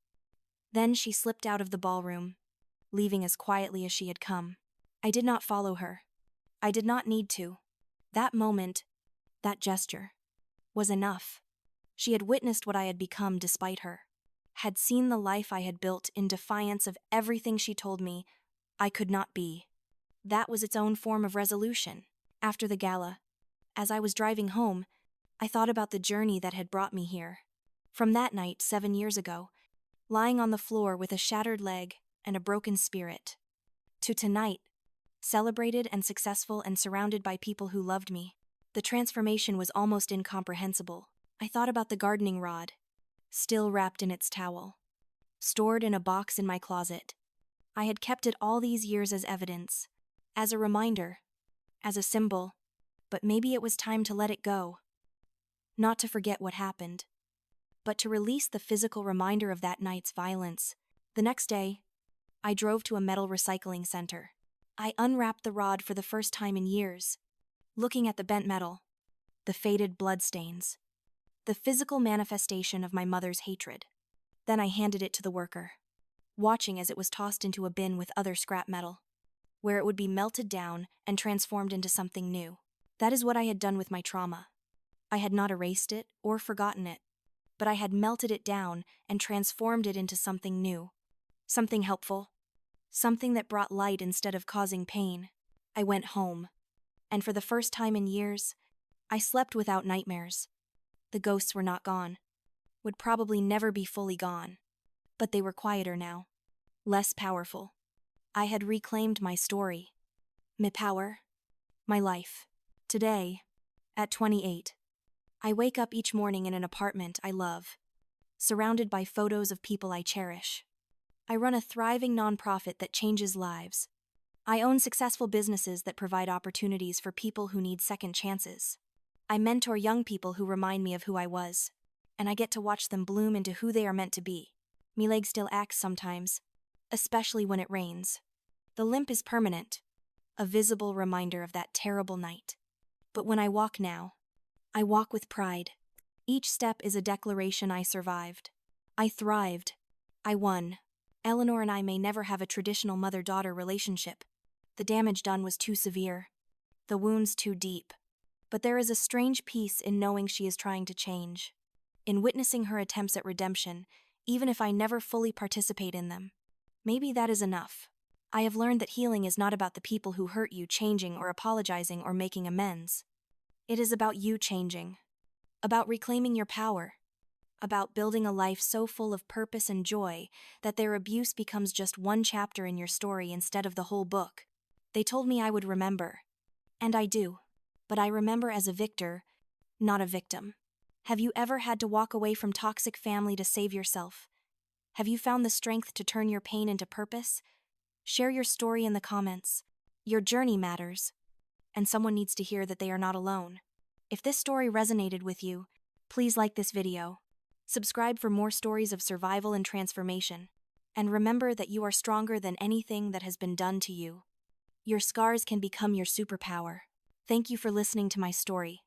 Then she slipped out of the ballroom, leaving as quietly as she had come. I did not follow her. I did not need to. That moment, that gesture, was enough. She had witnessed what I had become despite her, had seen the life I had built in defiance of everything she told me I could not be. That was its own form of resolution. After the gala, as I was driving home, I thought about the journey that had brought me here. From that night 7 years ago, lying on the floor with a shattered leg and a broken spirit, to tonight, celebrated and successful and surrounded by people who loved me. The transformation was almost incomprehensible. I thought about the gardening rod, still wrapped in its towel, stored in a box in my closet. I had kept it all these years as evidence, as a reminder, as a symbol, but maybe it was time to let it go. Not to forget what happened, but to release the physical reminder of that night's violence. The next day, I drove to a metal recycling center. I unwrapped the rod for the first time in years, looking at the bent metal, the faded bloodstains, the physical manifestation of my mother's hatred. Then I handed it to the worker, watching as it was tossed into a bin with other scrap metal, where it would be melted down and transformed into something new. That is what I had done with my trauma. I had not erased it or forgotten it, but I had melted it down and transformed it into something new, something helpful, something that brought light instead of causing pain. I went home, and for the first time in years, I slept without nightmares. The ghosts were not gone, would probably never be fully gone, but they were quieter now, less powerful. I had reclaimed my story, my power, my life. Today, at 28, I wake up each morning in an apartment I love, surrounded by photos of people I cherish. I run a thriving nonprofit that changes lives. I own successful businesses that provide opportunities for people who need second chances. I mentor young people who remind me of who I was, and I get to watch them bloom into who they are meant to be. My leg still aches sometimes, especially when it rains. The limp is permanent, a visible reminder of that terrible night. But when I walk now, I walk with pride. Each step is a declaration I survived. I thrived. I won. Eleanor and I may never have a traditional mother-daughter relationship. The damage done was too severe, the wounds too deep. But there is a strange peace in knowing she is trying to change, in witnessing her attempts at redemption, even if I never fully participate in them. Maybe that is enough. I have learned that healing is not about the people who hurt you changing or apologizing or making amends. It is about you changing, about reclaiming your power, about building a life so full of purpose and joy that their abuse becomes just one chapter in your story instead of the whole book. They told me I would remember, and I do, but I remember as a victor, not a victim. Have you ever had to walk away from toxic family to save yourself? Have you found the strength to turn your pain into purpose? Share your story in the comments. Your journey matters, and someone needs to hear that they are not alone. If this story resonated with you, please like this video. Subscribe for more stories of survival and transformation. And remember that you are stronger than anything that has been done to you. Your scars can become your superpower. Thank you for listening to my story.